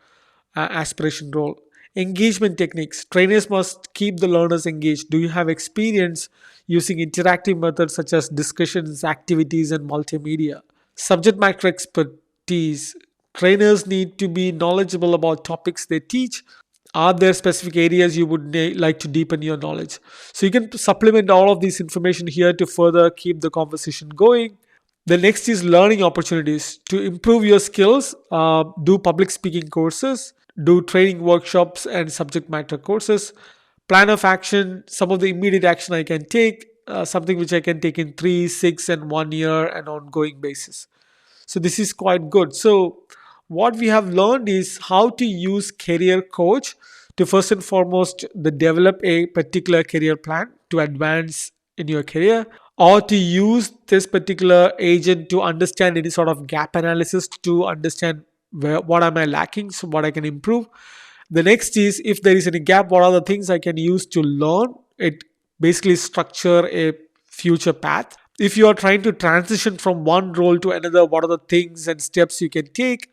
aspiration role. Engagement techniques. Trainers must keep the learners engaged. Do you have experience using interactive methods such as discussions, activities, and multimedia? Subject matter expertise. Trainers need to be knowledgeable about topics they teach. Are there specific areas you would like to deepen your knowledge? So you can supplement all of this information here to further keep the conversation going. The next is learning opportunities. To improve your skills, do public speaking courses, do training workshops and subject matter courses. Plan of action, some of the immediate action I can take, something which I can take in 3, 6, and 1 year and ongoing basis. So this is quite good. So what we have learned is how to use career coach to first and foremost develop a particular career plan to advance in your career, or to use this particular agent to understand any sort of gap analysis to understand what am I lacking, so what I can improve. The next is if there is any gap, what are the things I can use to learn it, basically structure a future path. If you are trying to transition from one role to another, what are the things and steps you can take?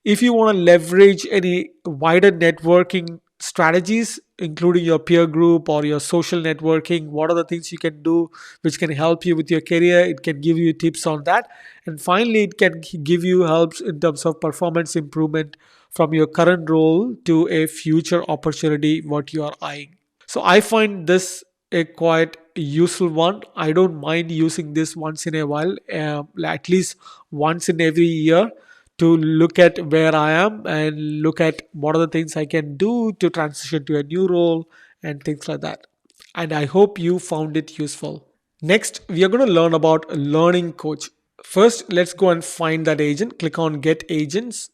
If you want to leverage any wider networking strategies, including your peer group or your social networking, what are the things you can do which can help you with your career? It can give you tips on that. And finally, it can give you helps in terms of performance improvement from your current role to a future opportunity what you are eyeing. So I find this a quite useful one. I don't mind using this once in a while, at least once in every year, to look at where I am and look at what are the things I can do to transition to a new role and things like that. And I hope you found it useful. Next, we are going to learn about a learning coach. First, let's go and find that agent. Click on Get Agents.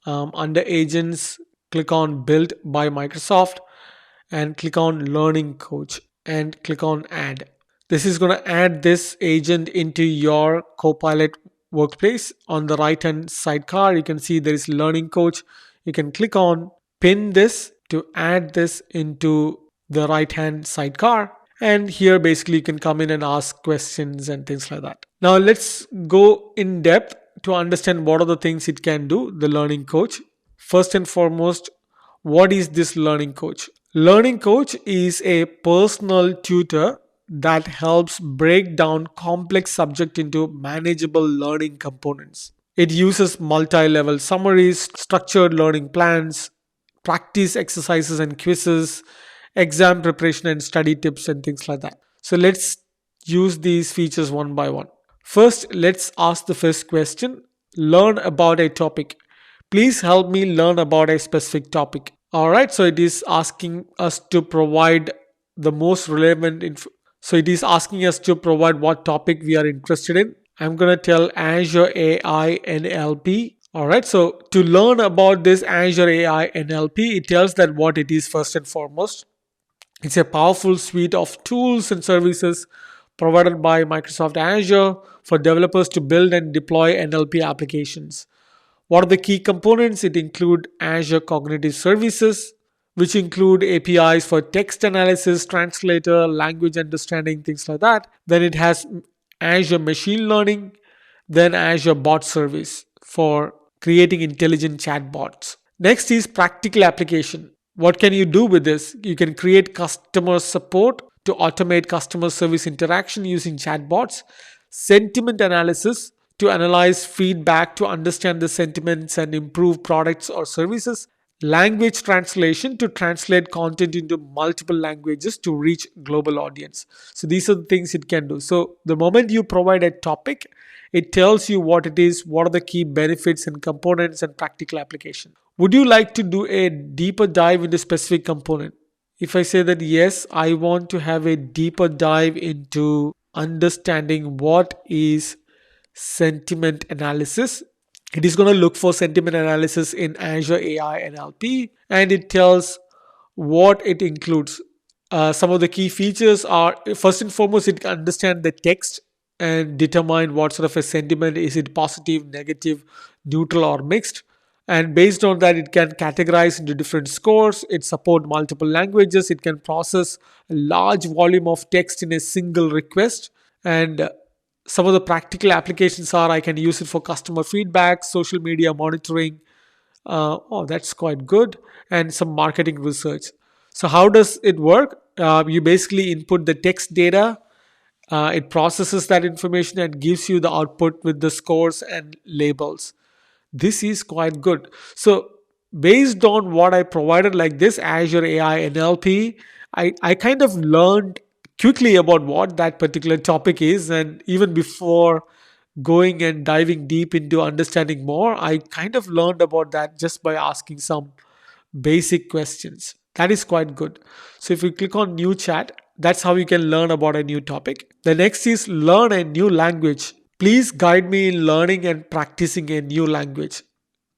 Under Agents, click on Built by Microsoft and click on Learning Coach and click on Add. This is going to add this agent into your Copilot workplace. On the right hand sidecar, you can see there is Learning Coach. You can click on Pin this to add this into the right hand sidecar. And here basically you can come in and ask questions and things like that. Now let's go in depth to understand what are the things it can do, the Learning Coach. First and foremost, what is this Learning Coach? Learning Coach is a personal tutor that helps break down complex subject into manageable learning components. It uses multi-level summaries, structured learning plans, practice exercises and quizzes, exam preparation and study tips and things like that. So let's use these features one by one. First, let's ask the first question. Learn about a topic. Please help me learn about a specific topic. Alright, so it is asking us to provide the most relevant info. So it is asking us to provide what topic we are interested in. I'm going to tell Azure AI NLP. Alright, so to learn about this Azure AI NLP, it tells that what it is first and foremost. It's a powerful suite of tools and services provided by Microsoft Azure for developers to build and deploy NLP applications. What are the key components? It include Azure Cognitive Services, which include APIs for text analysis, translator, language understanding, things like that. Then it has Azure Machine Learning, then Azure Bot Service for creating intelligent chatbots. Next is practical application. What can you do with this? You can create customer support to automate customer service interaction using chatbots, sentiment analysis to analyze feedback to understand the sentiments and improve products or services, language translation to translate content into multiple languages to reach global audience. So these are the things it can do. So the moment you provide a topic, it tells you what it is, what are the key benefits and components and practical application. Would you like to do a deeper dive into specific component? If I say that yes, I want to have a deeper dive into understanding what is sentiment analysis, it is going to look for sentiment analysis in Azure AI NLP, and it tells what it includes. Some of the key features are, first and foremost, it can understand the text and determine what sort of a sentiment is it positive, negative, neutral, or mixed. And based on that, it can categorize into different scores. It supports multiple languages. It can process a large volume of text in a single request and some of the practical applications are I can use it for customer feedback, social media monitoring. Oh, that's quite good. And some marketing research. So, how does it work? You basically input the text data, it processes that information and gives you the output with the scores and labels. This is quite good. So, based on what I provided, like this Azure AI NLP, I kind of learned quickly about what that particular topic is. And even before going and diving deep into understanding more, I kind of learned about that just by asking some basic questions. That is quite good. So if you click on new chat, that's how you can learn about a new topic. The next is learn a new language. Please guide me in learning and practicing a new language.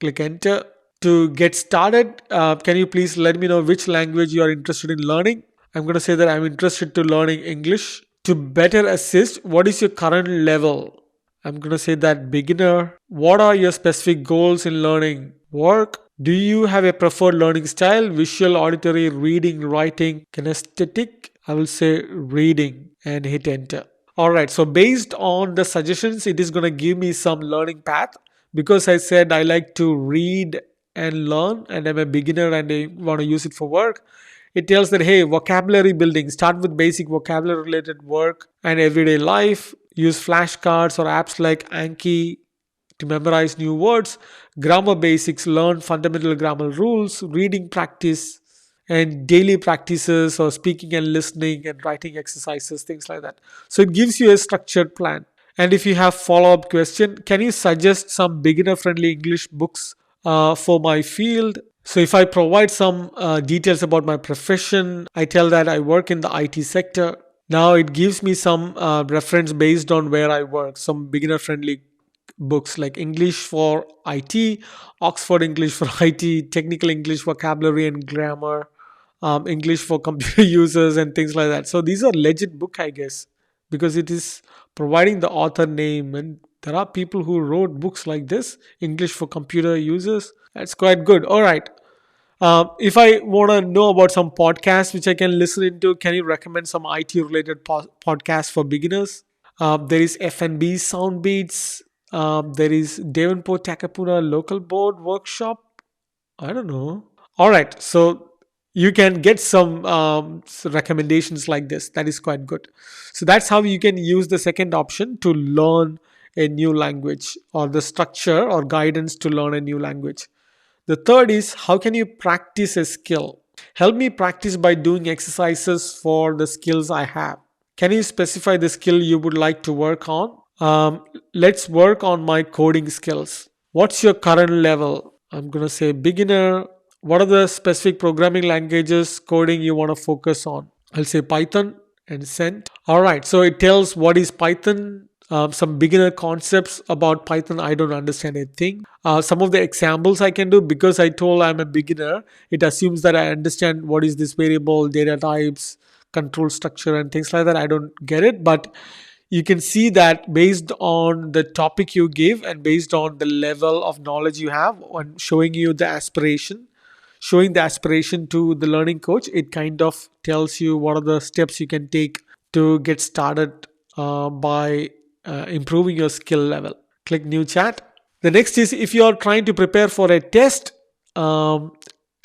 Click enter. To get started, can you please let me know which language you are interested in learning? I'm going to say that I'm interested to learning English. To better assist, what is your current level? I'm going to say that beginner. What are your specific goals in learning? Work. Do you have a preferred learning style? Visual, auditory, reading, writing, kinesthetic? I will say reading and hit enter. Alright, so based on the suggestions, it is going to give me some learning path. Because I said I like to read and learn, and I'm a beginner and I want to use it for work. It tells that, hey, vocabulary building, start with basic vocabulary related work and everyday life. Use flashcards or apps like Anki to memorize new words. Grammar basics, learn fundamental grammar rules. Reading practice and daily practices or speaking and listening and writing exercises, things like that. So it gives you a structured plan. And if you have follow-up question, can you suggest some beginner-friendly English books for my field? So if I provide some details about my profession, I tell that I work in the IT sector. Now it gives me some reference based on where I work, some beginner-friendly books like English for IT, Oxford English for IT, Technical English vocabulary and grammar, English for computer users, and things like that. So these are legit book, I guess, because it is providing the author name, and there are people who wrote books like this, English for computer users. That's quite good. All right. If I want to know about some podcasts which I can listen into, can you recommend some IT related podcasts for beginners? There is FNB Sound Beats. There is Devonport Takapuna Local Board Workshop. I don't know. All right. So you can get some recommendations like this. That is quite good. So that's how you can use the second option to learn a new language, or the structure or guidance to learn a new language. The third is, how can you practice a skill? Help me practice by doing exercises for the skills I have. Can you specify the skill you would like to work on? Let's work on my coding skills. What's your current level? I'm going to say beginner. What are the specific programming languages coding you want to focus on? I'll say Python and send. All right, so it tells what is Python, some beginner concepts about Python. I don't understand a thing. Some of the examples I can do, because I told I'm a beginner, it assumes that I understand what is this variable, data types, control structure, and things like that. I don't get it, but you can see that based on the topic you give and based on the level of knowledge you have, on showing you the aspiration, showing the aspiration to the learning coach, it kind of tells you what are the steps you can take to get started by improving your skill level. Click new chat. The next is, if you are trying to prepare for a test,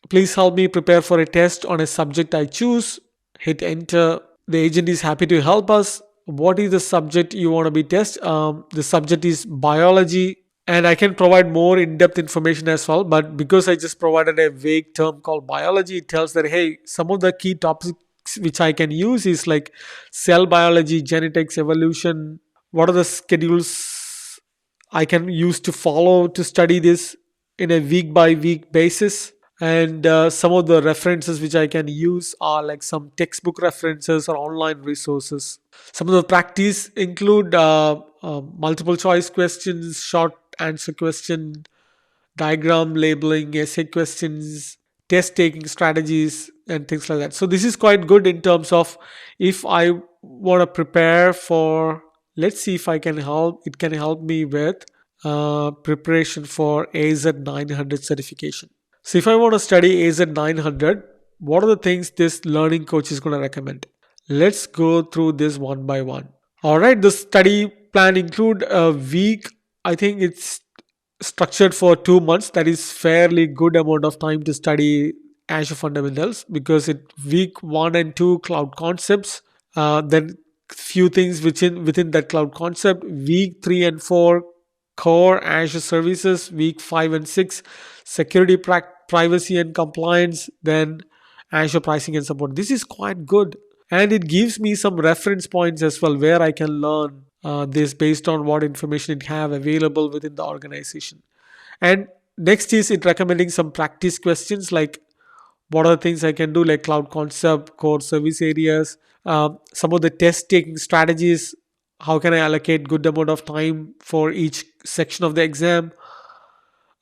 please help me prepare for a test on a subject I choose. Hit enter. The agent is happy to help us. What is the subject you want to be test? The subject is biology, and I can provide more in-depth information as well, but because I just provided a vague term called biology, it tells that, hey, some of the key topics which I can use is like cell biology, genetics, evolution. What are the schedules I can use to follow to study this in a week by week basis? And some of the references which I can use are like some textbook references or online resources. Some of the practice include multiple choice questions, short answer question, diagram labeling, essay questions, test taking strategies, and things like that. So this is quite good in terms of, if I want to prepare for, let's see if I can help, it can help me with preparation for AZ 900 certification. So if I want to study AZ 900, what are the things this learning coach is going to recommend? Let's go through this one by one. All right, the study plan include a week. I think it's structured for 2 months. That is fairly good amount of time to study Azure fundamentals, because it week 1 and 2 cloud concepts, then few things within that cloud concept. Week 3 and 4 core Azure services. Week 5 and 6 security, privacy and compliance. Then Azure pricing and support. This is quite good, and it gives me some reference points as well where I can learn this based on what information it have available within the organization. And next is it recommending some practice questions, like what are the things I can do, like cloud concept, core service areas, some of the test taking strategies. How can I allocate good amount of time for each section of the exam?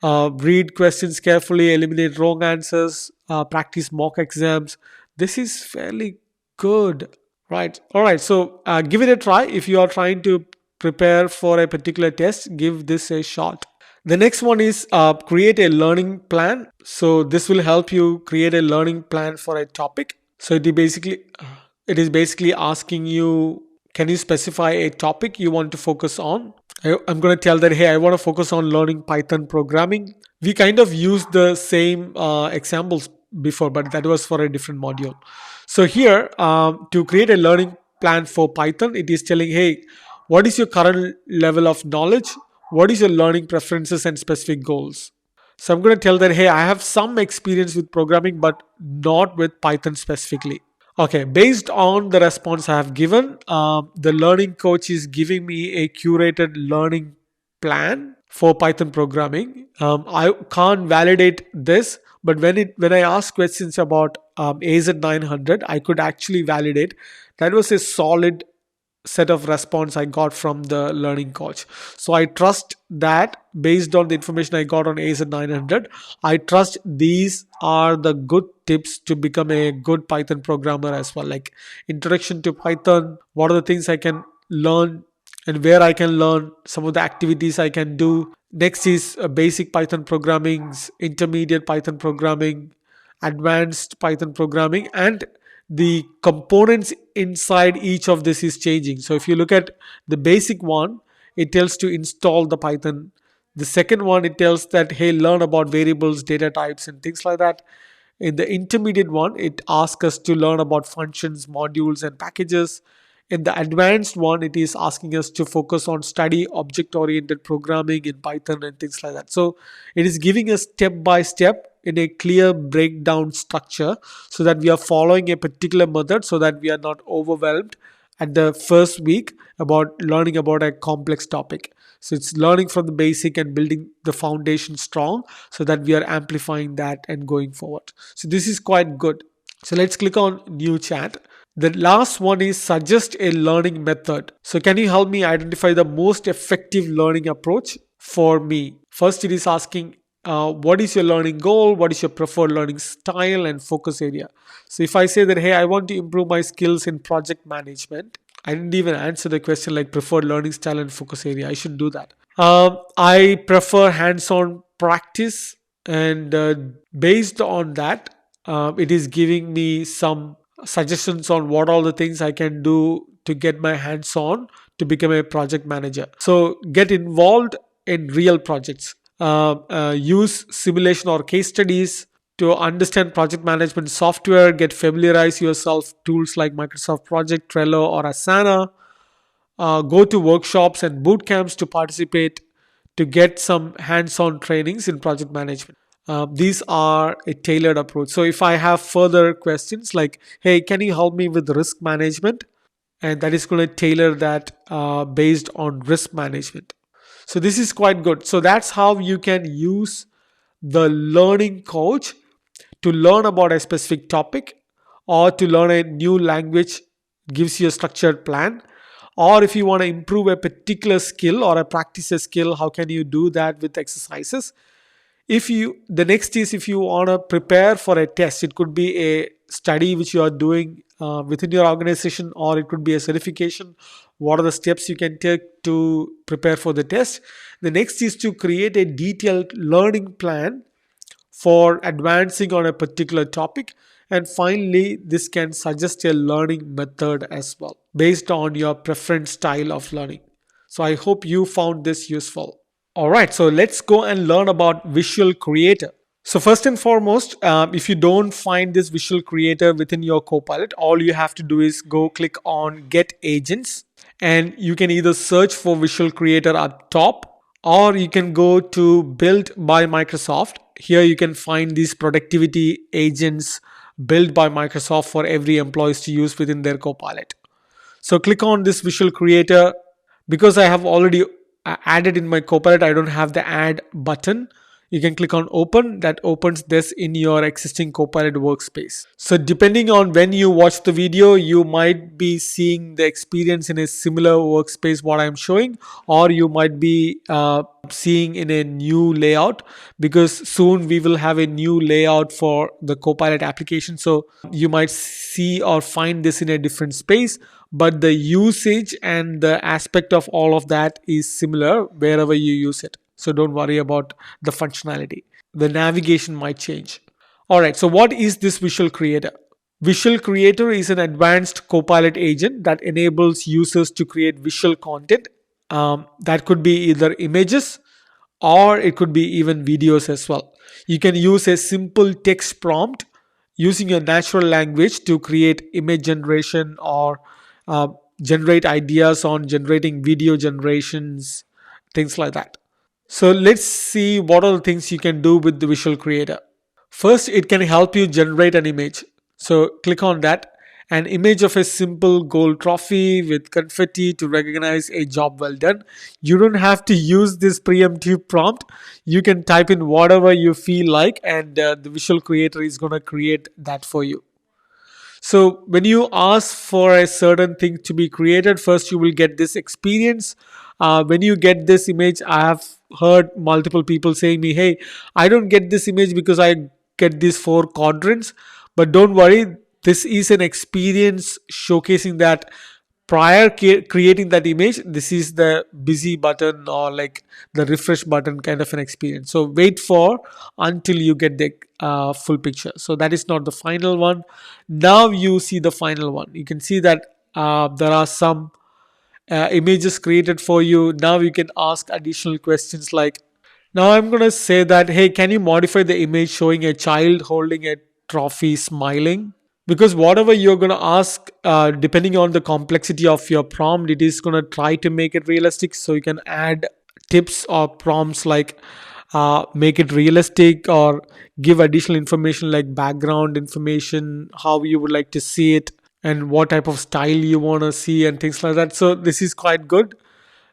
Read questions carefully, eliminate wrong answers, practice mock exams. This is fairly good, right? All right, so give it a try. If you are trying to prepare for a particular test, give this a shot. The next one is create a learning plan. So this will help you create a learning plan for a topic. So it is basically asking you, can you specify a topic you want to focus on? I'm going to tell that, hey, I want to focus on learning Python programming. We kind of used the same examples before, but that was for a different module. So here, to create a learning plan for Python, it is telling, hey, what is your current level of knowledge? What is your learning preferences and specific goals? So I'm going to tell that, hey, I have some experience with programming, but not with Python specifically. Okay, based on the response I have given, the learning coach is giving me a curated learning plan for Python programming. I can't validate this, but when I ask questions about AZ900, I could actually validate. That was a solid set of response I got from the learning coach. So I trust that based on the information I got on AZ900, I trust these are the good tips to become a good Python programmer as well. Like introduction to Python, what are the things I can learn and where I can learn, some of the activities I can do. Next is basic Python programming, intermediate Python programming, advanced Python programming, and the components inside each of this is changing. So if you look at the basic one, it tells to install the Python. The second one, it tells that, hey, learn about variables, data types, and things like that. In the intermediate one, it asks us to learn about functions, modules, and packages. In the advanced one, it is asking us to focus on study object-oriented programming in Python and things like that. So it is giving us step by step in a clear breakdown structure, so that we are following a particular method, so that we are not overwhelmed at the first week about learning about a complex topic. So it's learning from the basic and building the foundation strong, so that we are amplifying that and going forward. So this is quite good. So let's click on new chat. The last one is suggest a learning method. So can you help me identify the most effective learning approach for me? First, it is asking, what is your learning goal? What is your preferred learning style and focus area? So if I say that, hey, I want to improve my skills in project management, I didn't even answer the question like preferred learning style and focus area. I should do that. I prefer hands-on practice, and based on that, it is giving me some suggestions on what all the things I can do to get my hands on to become a project manager. So get involved in real projects. Use simulation or case studies to understand project management software. Get familiarize yourself tools like Microsoft Project, Trello, or Asana. Go to workshops and boot camps to participate, to get some hands-on trainings in project management. These are a tailored approach. So if I have further questions like, hey, can you help me with risk management? And that is going to tailor that based on risk management. So this is quite good. So that's how you can use the learning coach to learn about a specific topic, or to learn a new language, gives you a structured plan. Or if you want to improve a particular skill or a practice a skill, how can you do that with exercises? The next is, if you want to prepare for a test, it could be a study which you are doing within your organization, or it could be a certification. What are the steps you can take to prepare for the test? The next is to create a detailed learning plan for advancing on a particular topic. And finally, this can suggest a learning method as well based on your preferred style of learning. So I hope you found this useful. All right, so let's go and learn about Visual Creator. So first and foremost, if you don't find this Visual Creator within your Copilot, all you have to do is go click on Get Agents, and you can either search for Visual Creator up top, or you can go to Built by Microsoft. Here you can find these productivity agents built by Microsoft for every employees to use within their Copilot. So click on this Visual Creator. Because I have already added in my Copilot, I don't have the add button. You can click on open. That opens this in your existing Copilot workspace. So depending on when you watch the video, you might be seeing the experience in a similar workspace what I'm showing, or you might be seeing in a new layout, because soon we will have a new layout for the Copilot application. So you might see or find this in a different space, but the usage and the aspect of all of that is similar wherever you use it. So don't worry about the functionality. The navigation might change. All right, so what is this Visual Creator? Visual Creator is an advanced Copilot agent that enables users to create visual content. That could be either images, or it could be even videos as well. You can use a simple text prompt using your natural language to create image generation, or uh, generate ideas on generating video generations, things like that. So let's see what are the things you can do with the Visual Creator. First, it can help you generate an image. So click on that. An image of a simple gold trophy with confetti to recognize a job well done. You don't have to use this preemptive prompt. You can type in whatever you feel like, and the Visual Creator is going to create that for you. So when you ask for a certain thing to be created, first you will get this experience. When you get this image, I have heard multiple people saying me, hey, I don't get this image because I get these four quadrants. But don't worry, this is an experience showcasing that prior creating that image, this is the busy button or like the refresh button kind of an experience. So wait for until you get the full picture. So that is not the final one. Now you see the final one. You can see that there are some images created for you. Now you can ask additional questions like, now I'm going to say that, hey, can you modify the image showing a child holding a trophy smiling? Because whatever you're going to ask, depending on the complexity of your prompt, it is going to try to make it realistic. So you can add tips or prompts like make it realistic, or give additional information like background information, how you would like to see it, and what type of style you want to see, and things like that. So this is quite good.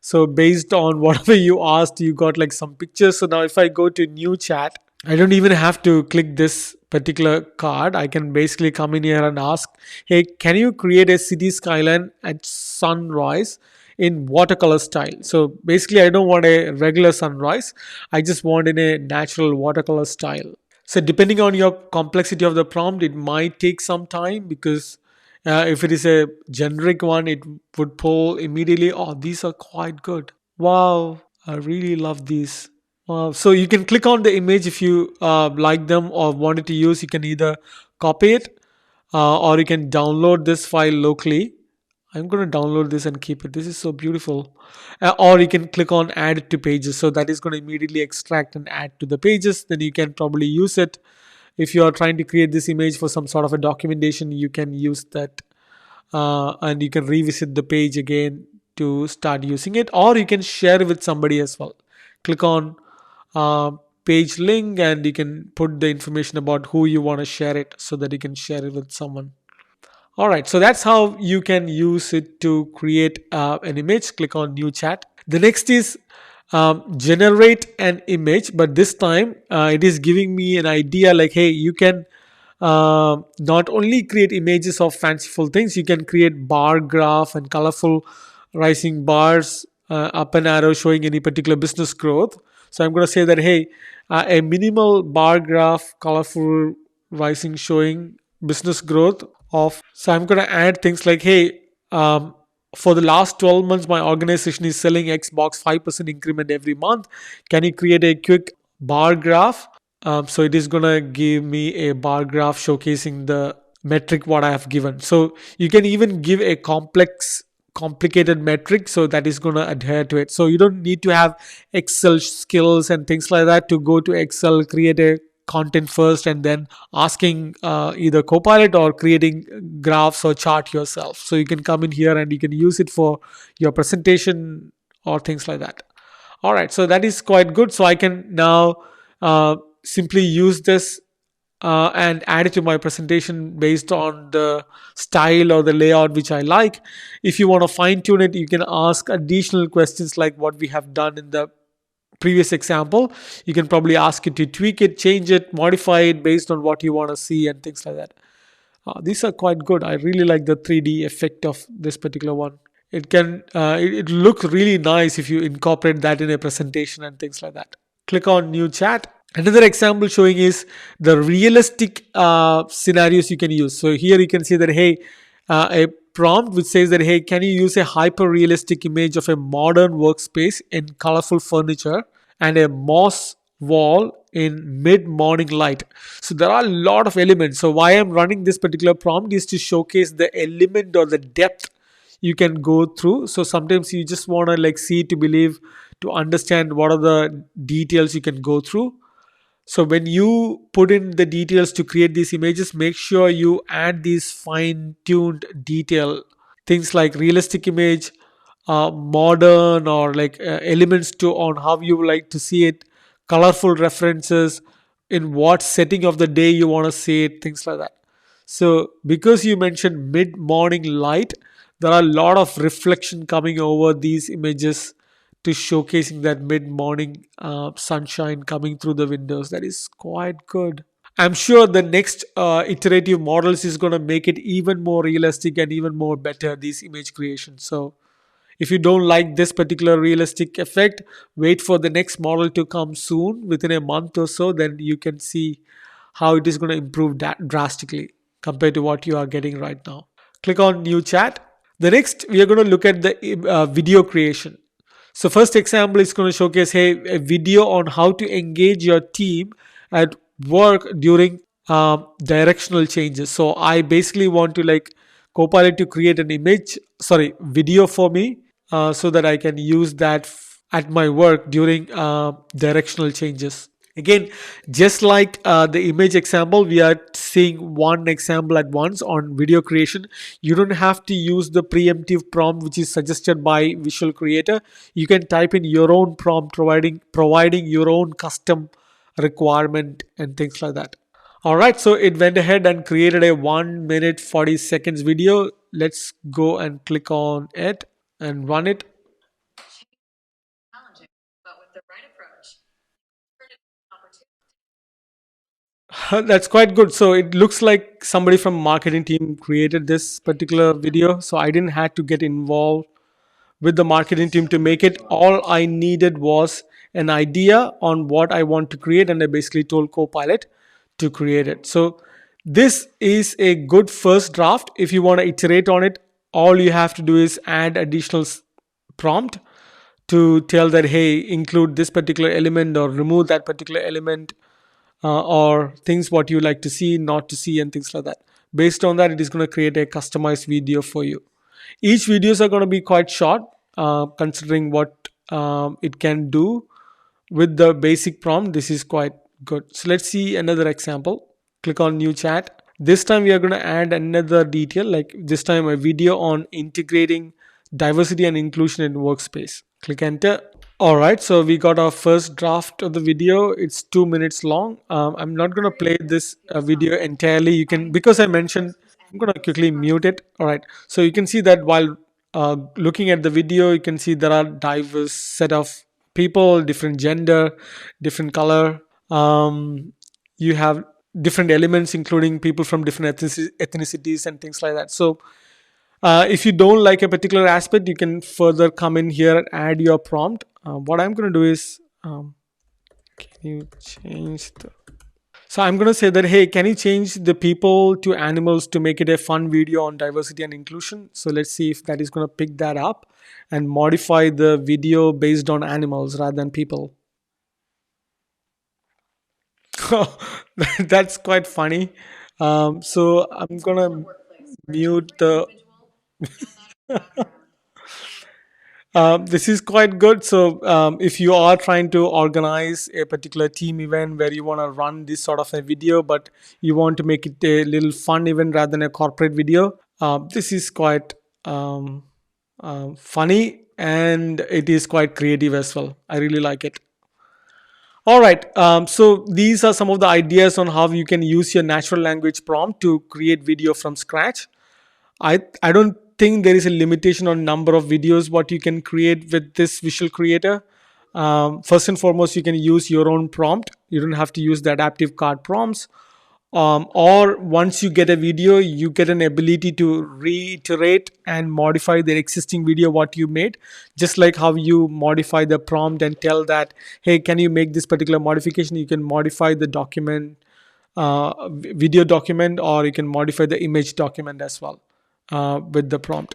So based on whatever you asked, you got like some pictures. So now if I go to new chat, I don't even have to click this particular card. I can basically come in here and ask, hey, can you create a city skyline at sunrise in watercolor style? So basically, I don't want a regular sunrise. I just want in a natural watercolor style. So depending on your complexity of the prompt, it might take some time, because if it is a generic one, it would pull immediately. Oh, these are quite good. Wow, I really love these. So you can click on the image if you like them or wanted to use. You can either copy it, or you can download this file locally. I'm going to download this and keep it. This is so beautiful. Or you can click on add to pages. So that is going to immediately extract and add to the pages. Then you can probably use it. If you are trying to create this image for some sort of a documentation, you can use that, and you can revisit the page again to start using it, or you can share it with somebody as well. Click on uh, page link, and you can put the information about who you want to share it, so that you can share it with someone. All right, so that's how you can use it to create an image. Click on new chat. The next is generate an image, but this time it is giving me an idea like, hey, you can not only create images of fanciful things, you can create bar graph and colorful rising bars, up and arrow showing any particular business growth. So I'm going to say that, hey, a minimal bar graph, colorful rising showing business growth of. So I'm going to add things like, hey, for the last 12 months, my organization is selling Xbox 5% increment every month. Can you create a quick bar graph? So it is going to give me a bar graph showcasing the metric what I have given. So you can even give a complex complicated metric, so that is going to adhere to it. So you don't need to have Excel skills and things like that to go to Excel, create a content first, and then asking either Copilot or creating graphs or chart yourself. So you can come in here and you can use it for your presentation or things like that. All right, so that is quite good. So I can now simply use this and add it to my presentation based on the style or the layout which I like. If you want to fine tune it, you can ask additional questions like what we have done in the previous example. You can probably ask it to tweak it, change it, modify it based on what you want to see and things like that. These are quite good. I really like the 3D effect of this particular one. It can it look really nice if you incorporate that in a presentation and things like that. Click on new chat. Another example showing is the realistic scenarios you can use. So here you can see that, hey, a prompt which says that, hey, can you use a hyper realistic image of a modern workspace in colorful furniture and a moss wall in mid morning light. So there are a lot of elements. So why I'm running this particular prompt is to showcase the element or the depth you can go through. So sometimes you just want to like see to believe, to understand what are the details you can go through. So when you put in the details to create these images, make sure you add these fine-tuned detail things like realistic image, modern, or like elements to on how you like to see it, colorful references, in what setting of the day you want to see it, things like that. So because you mentioned mid-morning light, there are a lot of reflection coming over these images to showcasing that mid-morning sunshine coming through the windows. That is quite good. I'm sure the next iterative models is going to make it even more realistic and even more better, these image creations. So if you don't like this particular realistic effect, wait for the next model to come soon within a month or so, then you can see how it is going to improve that drastically compared to what you are getting right now. Click on new chat. The next, we are going to look at the video creation. So first example is going to showcase, hey, a video on how to engage your team at work during directional changes. So I basically want to like Copilot to create an video for me, so that I can use that at my work during directional changes. Again, just like the image example, we are seeing one example at once on video creation. You don't have to use the preemptive prompt which is suggested by Visual Creator. You can type in your own prompt, providing your own custom requirement and things like that. All right, so it went ahead and created a 1 minute 40 seconds video. Let's go and click on it and run it. That's quite good. So it looks like somebody from marketing team created this particular video. So I didn't have to get involved with the marketing team to make it. All I needed was an idea on what I want to create, and I basically told Copilot to create it. So this is a good first draft. If you want to iterate on it, all you have to do is add additional prompt to tell that, hey, include this particular element or remove that particular element, or things what you like to see, not to see, and things like that. Based on that, it is going to create a customized video for you. Each videos are going to be quite short, considering what it can do with the basic prompt. This is quite good. So let's see another example. Click on new chat. This time we are going to add another detail, like this time a video on integrating diversity and inclusion in workspace. Click enter. All right, so we got our first draft of the video. It's 2 minutes long. I'm not going to play this video entirely. You can, because I mentioned, I'm going to quickly mute it. All right, so you can see that while looking at the video, you can see there are diverse set of people, different gender, different color. You have different elements, including people from different ethnicities and things like that. So if you don't like a particular aspect, you can further come in here and add your prompt. What I'm going to do is, can you change the... So I'm going to say that, hey, can you change the people to animals to make it a fun video on diversity and inclusion? So let's see if that is going to pick that up and modify the video based on animals rather than people. That's quite funny. So I'm going to mute the... This is quite good. So, if you are trying to organize a particular team event where you want to run this sort of a video, but you want to make it a little fun event rather than a corporate video, this is quite um, funny, and it is quite creative as well. I really like it. All right. So these are some of the ideas on how you can use your natural language prompt to create video from scratch. I don't think there is a limitation on number of videos what you can create with this visual creator. First and foremost, you can use your own prompt. You don't have to use the adaptive card prompts. Or once you get a video, you get an ability to reiterate and modify the existing video what you made, just like how you modify the prompt and tell that, hey, can you make this particular modification? You can modify the document, video document, or you can modify the image document as well with the prompt.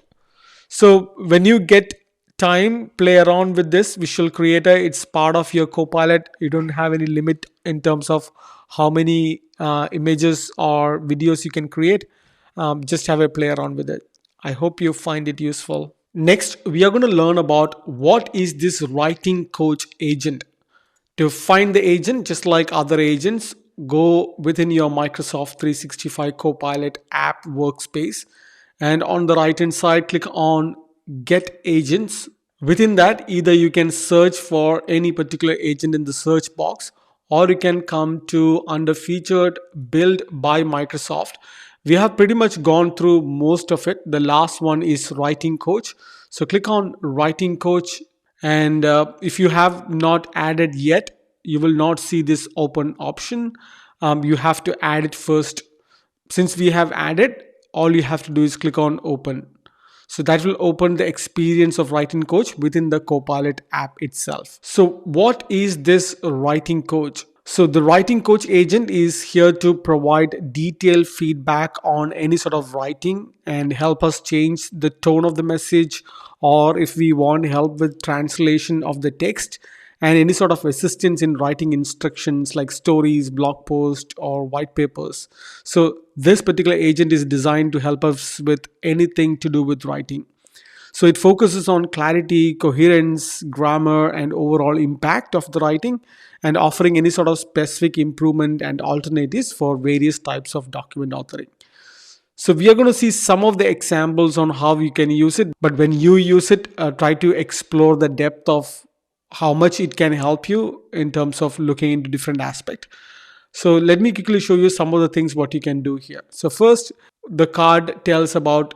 So when you get time, play around with this visual creator. It's part of your Copilot. You don't have any limit in terms of how many images or videos you can create. Just have a play around with it. I hope you find it useful. Next, we are going to learn about what is this writing coach agent. To find the agent, just like other agents, go within your Microsoft 365 Copilot app workspace, and on the right hand side, click on Get Agents. Within that, either you can search for any particular agent in the search box, or you can come to under Featured Build by Microsoft. We have pretty much gone through most of it. The last one is Writing Coach. So click on Writing Coach, and if you have not added yet, you will not see this open option. You have to add it first. Since we have added, all you have to do is click on Open. So that will open the experience of Writing Coach within the Copilot app itself. So what is this Writing Coach? So the Writing Coach agent is here to provide detailed feedback on any sort of writing and help us change the tone of the message, or if we want help with translation of the text, and any sort of assistance in writing instructions like stories, blog posts, or white papers. So this particular agent is designed to help us with anything to do with writing. So it focuses on clarity, coherence, grammar, and overall impact of the writing, and offering any sort of specific improvement and alternatives for various types of document authoring. So we are going to see some of the examples on how you can use it. But when you use it, try to explore the depth of how much it can help you in terms of looking into different aspects. So let me quickly show you some of the things what you can do here. So first, the card tells about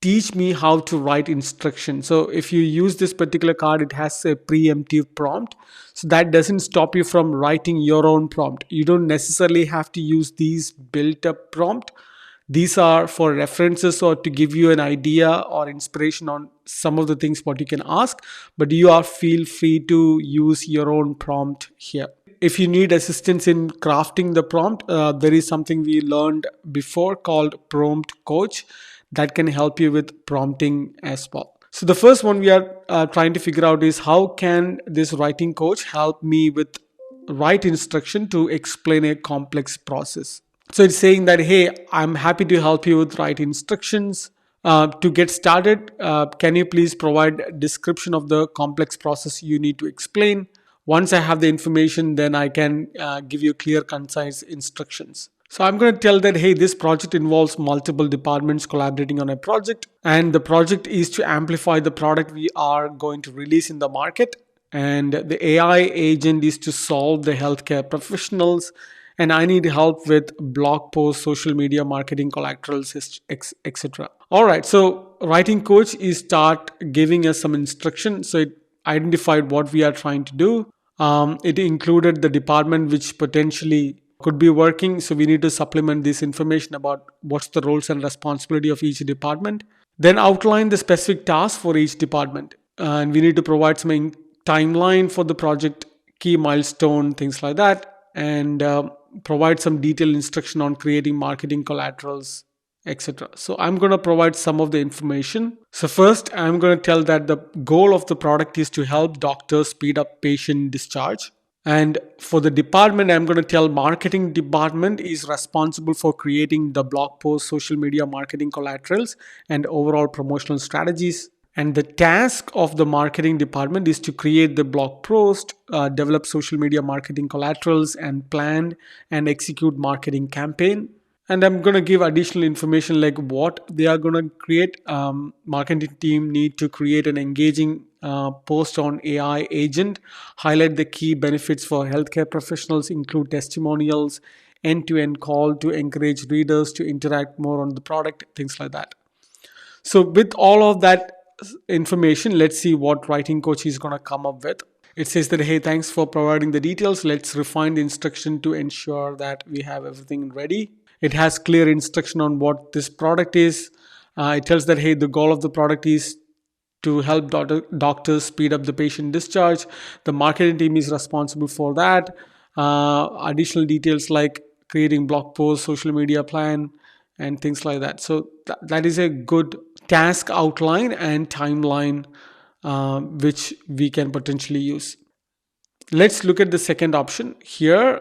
teach me how to write instructions. So if you use this particular card, it has a preemptive prompt. So that doesn't stop you from writing your own prompt. You don't necessarily have to use these built up prompt. These are for references or to give you an idea or inspiration on some of the things what you can ask, but you are feel free to use your own prompt here. If you need assistance in crafting the prompt, there is something we learned before called Prompt Coach that can help you with prompting as well. So the first one we are trying to figure out is how can this writing coach help me with right instruction to explain a complex process. So it's saying that, hey, I'm happy to help you with right instructions. To get started, can you please provide a description of the complex process you need to explain? Once I have the information, then I can give you clear, concise instructions. So I'm going to tell that, hey, this project involves multiple departments collaborating on a project, and the project is to amplify the product we are going to release in the market. And the AI agent is to solve the healthcare professionals, and I need help with blog posts, social media marketing, collaterals, etc. All right, so writing coach is start giving us some instruction. So it identified what we are trying to do. It included the department which potentially could be working. So we need to supplement this information about what's the roles and responsibility of each department. Then outline the specific tasks for each department. And we need to provide some timeline for the project, key milestone, things like that. And provide some detailed instruction on creating marketing collaterals, etc. So I'm going to provide some of the information. So first, I'm going to tell that the goal of the product is to help doctors speed up patient discharge. And for the department, I'm going to tell marketing department is responsible for creating the blog post, social media marketing collaterals, and overall promotional strategies. And the task of the marketing department is to create the blog post, develop social media marketing collaterals, and plan and execute marketing campaign. And I'm going to give additional information like what they are going to create. Marketing team need to create an engaging post on AI agent, highlight the key benefits for healthcare professionals, include testimonials, end-to-end call to encourage readers to interact more on the product, things like that. So with all of that information, let's see what writing coach is going to come up with. It says that, hey, thanks for providing the details. Let's refine the instruction to ensure that we have everything ready. It has clear instruction on what this product is. It tells that, hey, the goal of the product is to help doctors speed up the patient discharge. The marketing team is responsible for that. Additional details like creating blog posts, social media plan, and things like that. So that is a good task outline and timeline which we can potentially use. Let's look at the second option here.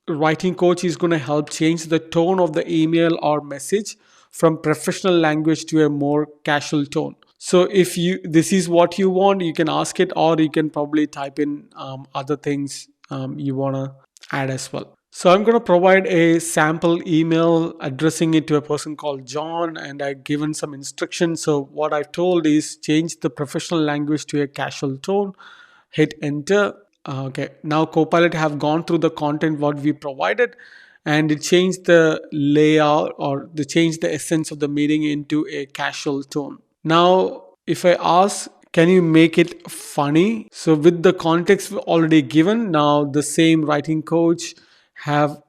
Writing coach is going to help change the tone of the email or message from professional language to a more casual tone. So if you this is what you want, you can ask it, or you can probably type in other things you want to add as well. So I'm going to provide a sample email addressing it to a person called John, and I've given some instructions. So what I've told is change the professional language to a casual tone, hit enter. Okay, now Copilot have gone through the content what we provided, and it changed the layout or the change the essence of the meeting into a casual tone. Now, if I ask, can you make it funny? So with the context already given, now the same writing coach have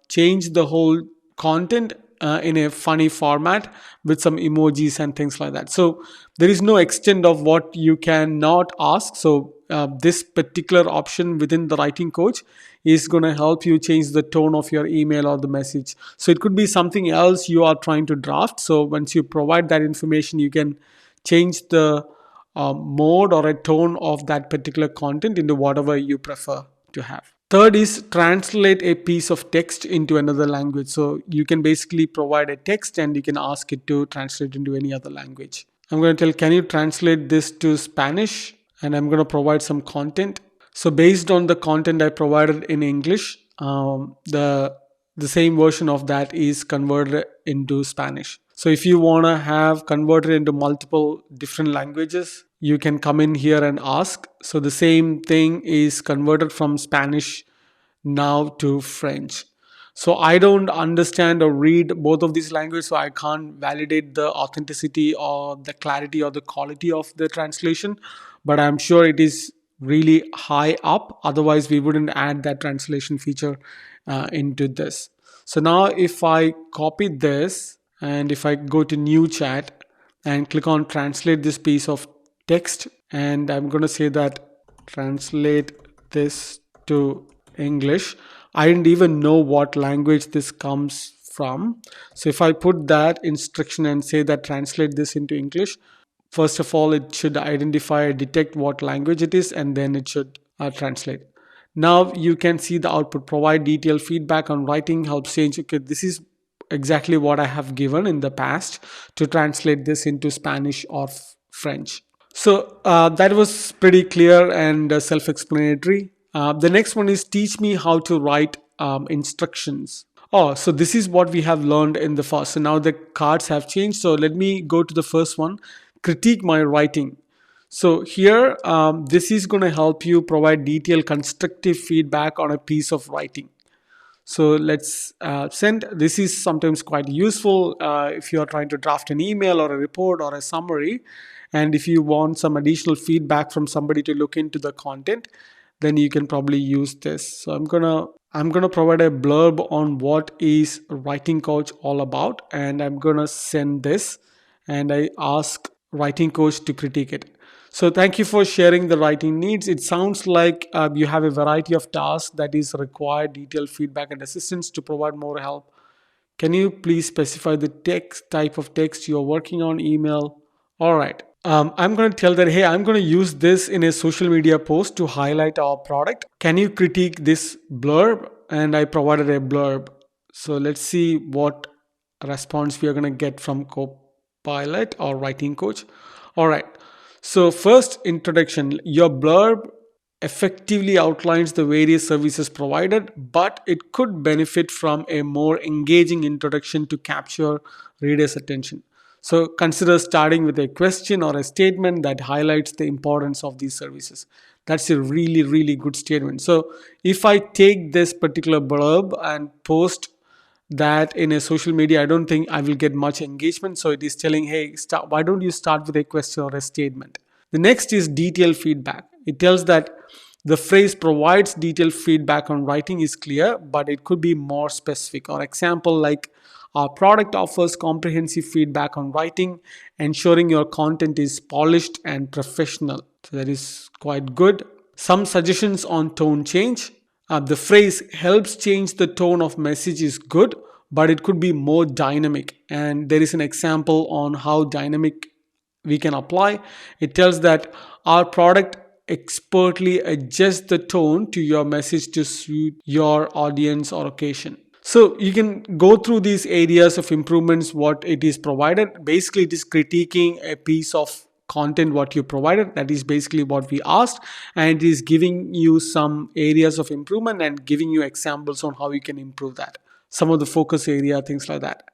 changed the whole content in a funny format with some emojis and things like that. So there is no extent of what you cannot ask. So this particular option within the writing coach is going to help you change the tone of your email or the message. So it could be something else you are trying to draft. So once you provide that information, you can change the mode or a tone of that particular content into whatever you prefer to have. Third is translate a piece of text into another language. So you can basically provide a text and you can ask it to translate into any other language. I'm going to tell, can you translate this to Spanish? And I'm going to provide some content. So based on the content I provided in English, the same version of that is converted into Spanish. So if you want to have converted into multiple different languages, you can come in here and ask. So the same thing is converted from Spanish now to French. So I don't understand or read both of these languages, so I can't validate the authenticity or the clarity or the quality of the translation. But I'm sure it is really high up. Otherwise, we wouldn't add that translation feature into this. So now if I copy this and if I go to new chat and click on translate this piece of text, and I'm going to say that translate this to English. I didn't even know what language this comes from. So if I put that instruction and say that translate this into English, first of all, it should identify, detect what language it is, and then it should translate. Now you can see the output, provide detailed feedback on writing, helps change. Okay, this is exactly what I have given in the past to translate this into Spanish or French. So that was pretty clear and self-explanatory. The next one is teach me how to write instructions. Oh, so this is what we have learned in the first. So now the cards have changed. So let me go to the first one, critique my writing. So here, this is going to help you provide detailed constructive feedback on a piece of writing. So let's send. This is sometimes quite useful if you are trying to draft an email or a report or a summary. And if you want some additional feedback from somebody to look into the content, then you can probably use this. So I'm gonna provide a blurb on what is writing coach all about, and I'm gonna send this, and I ask writing coach to critique it. So thank you for sharing the writing needs. It sounds like you have a variety of tasks that is required detailed feedback and assistance to provide more help. Can you please specify the text type of text you're working on? Email. All right. I'm going to tell that, hey, I'm going to use this in a social media post to highlight our product. Can you critique this blurb? And I provided a blurb. So let's see what response we are going to get from Copilot or writing coach. All right. So, first introduction, your blurb effectively outlines the various services provided, but it could benefit from a more engaging introduction to capture readers' attention. So, consider starting with a question or a statement that highlights the importance of these services. That's a really, really good statement. So, if I take this particular blurb and post that in a social media, I don't think I will get much engagement. So it is telling, hey, why don't you start with a question or a statement? The next is detailed feedback. It tells that the phrase provides detailed feedback on writing is clear, but it could be more specific. Or example like, our product offers comprehensive feedback on writing, ensuring your content is polished and professional. So that is quite good. Some suggestions on tone change. The phrase helps change the tone of message is good, but it could be more dynamic. And there is an example on how dynamic we can apply. It tells that our product expertly adjusts the tone to your message to suit your audience or occasion. So you can go through these areas of improvements, what it is provided. Basically, it is critiquing a piece of content what you provided. That is basically what we asked, and it is giving you some areas of improvement and giving you examples on how you can improve that. Some of the focus area, things like that,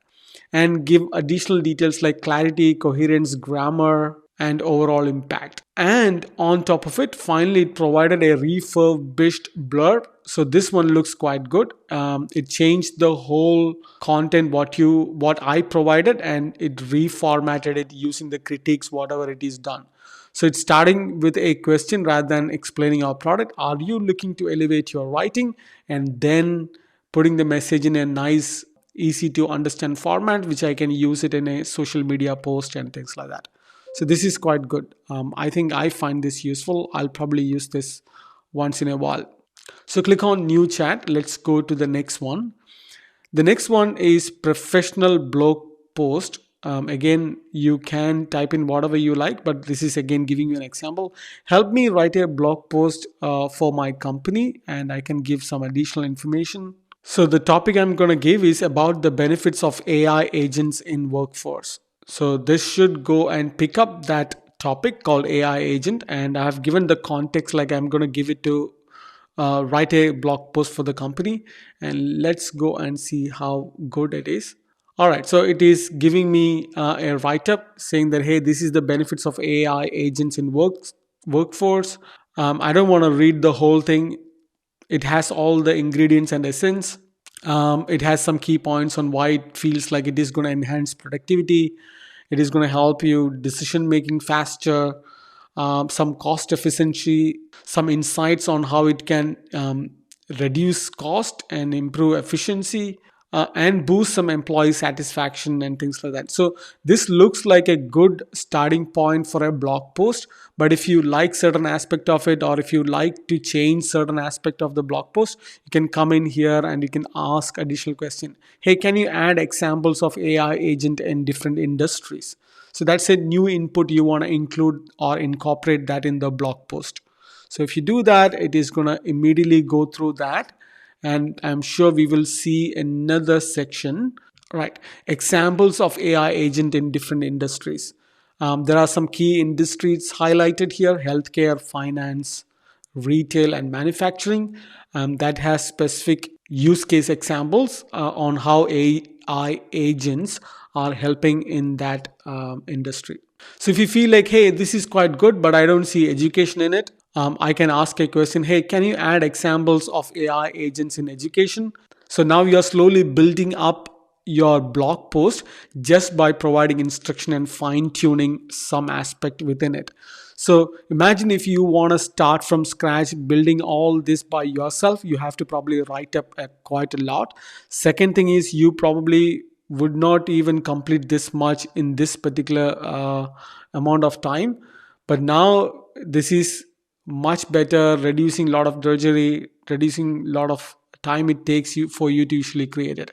and give additional details like clarity, coherence, grammar, and overall impact. And on top of it, finally, it provided a refurbished blurb. So this one looks quite good. It changed the whole content what I provided, and it reformatted it using the critiques whatever it is done. So it's starting with a question rather than explaining our product. Are you looking to elevate your writing? And then putting the message in a nice, easy to understand format, which I can use it in a social media post and things like that. So this is quite good. I think I find this useful. I'll probably use this once in a while. So click on new chat. Let's go to the next one. The next one is professional blog post. Again, you can type in whatever you like, but this is again giving you an example. Help me write a blog post for my company, and I can give some additional information. So the topic I'm going to give is about the benefits of AI agents in workforce. So this should go and pick up that topic called AI agent, and I have given the context like I'm going to give it to write a blog post for the company, and let's go and see how good it is. All right, so it is giving me a write up saying that, hey, this is the benefits of AI agents in workforce. I don't want to read the whole thing. It has all the ingredients and essence. It has some key points on why it feels like it is going to enhance productivity. It is going to help you decision making faster, some cost efficiency, some insights on how it can reduce cost and improve efficiency, and boost some employee satisfaction and things like that. So this looks like a good starting point for a blog post. But if you like certain aspect of it, or if you like to change certain aspect of the blog post, you can come in here and you can ask additional question. Hey, can you add examples of AI agent in different industries? So that's a new input you want to include or incorporate that in the blog post. So if you do that, it is going to immediately go through that. And I'm sure we will see another section, right? Examples of AI agent in different industries. There are some key industries highlighted here: healthcare, finance, retail, and manufacturing. That has specific use case examples on how AI agents are helping in that industry. So if you feel like, hey, this is quite good, but I don't see education in it, I can ask a question. Hey, can you add examples of AI agents in education? So now you're slowly building up your blog post just by providing instruction and fine tuning some aspect within it. So imagine if you want to start from scratch building all this by yourself, you have to probably write up quite a lot. Second thing is, you probably would not even complete this much in this particular amount of time. But now this is much better, reducing a lot of drudgery, reducing a lot of time it takes you for you to usually create it.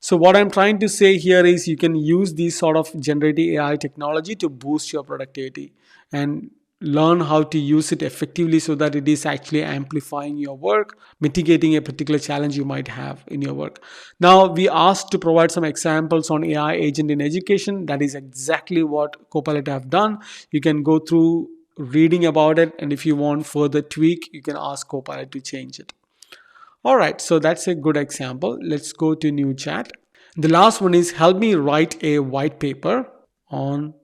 So what I'm trying to say here is, you can use these sort of generative AI technology to boost your productivity. And learn how to use it effectively so that it is actually amplifying your work, mitigating a particular challenge you might have in your work. Now, we asked to provide some examples on AI agent in education. That is exactly what Copilot have done. You can go through reading about it, and if you want further tweak, you can ask Copilot to change it. All right, so that's a good example. Let's go to new chat. The last one is help me write a white paper on.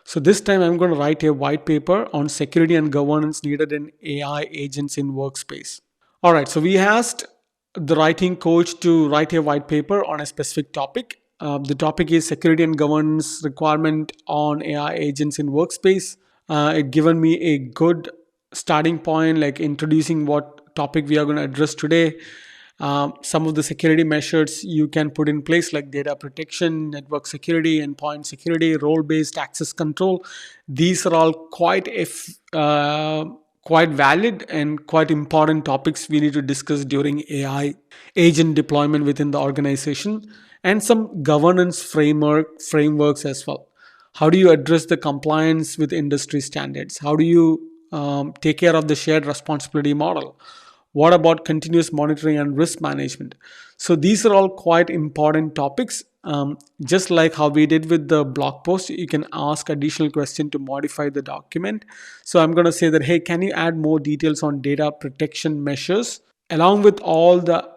So this time I'm going to write a white paper on security and governance needed in AI agents in workspace. All right, so we asked the writing coach to write a white paper on a specific topic. The topic is security and governance requirement on AI agents in workspace. It given me a good starting point, like introducing what topic we are going to address today. Some of the security measures you can put in place, like data protection, network security, endpoint security, role-based access control. These are all quite valid and quite important topics we need to discuss during AI agent deployment within the organization, and some governance frameworks as well. How do you address the compliance with industry standards? How do you take care of the shared responsibility model? What about continuous monitoring and risk management? So these are all quite important topics. Just like how we did with the blog post, you can ask additional question to modify the document. So I'm going to say that, hey, can you add more details on data protection measures along with all the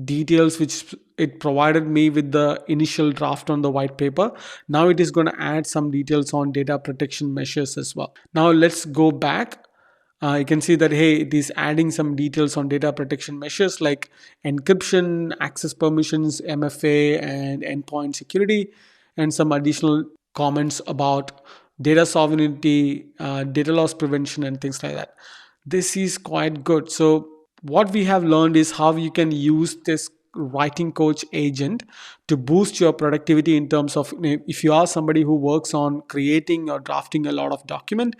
details which it provided me with the initial draft on the white paper. Now it is going to add some details on data protection measures as well. Now let's go back. You can see that, hey, it is adding some details on data protection measures like encryption, access permissions, MFA, and endpoint security, and some additional comments about data sovereignty, data loss prevention, and things like that. This is quite good. So what we have learned is how you can use this writing coach agent to boost your productivity in terms of, if you are somebody who works on creating or drafting a lot of document,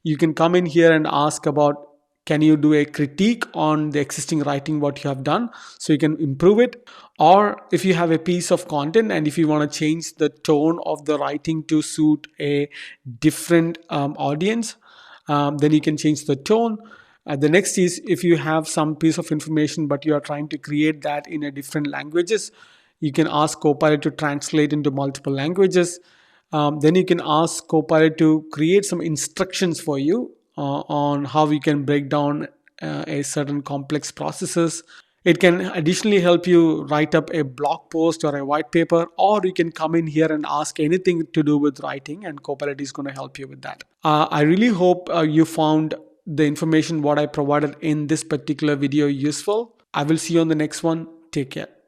you can come in here and ask about, can you do a critique on the existing writing what you have done so you can improve it? Or if you have a piece of content and if you want to change the tone of the writing to suit a different audience, then you can change the tone. The next is, if you have some piece of information but you are trying to create that in a different languages, you can ask Copilot to translate into multiple languages. Then you can ask Copilot to create some instructions for you on how you can break down a certain complex processes. It can additionally help you write up a blog post or a white paper, or you can come in here and ask anything to do with writing, and Copilot is going to help you with that. I really hope you found the information what I provided in this particular video useful. I will see you on the next one. Take care.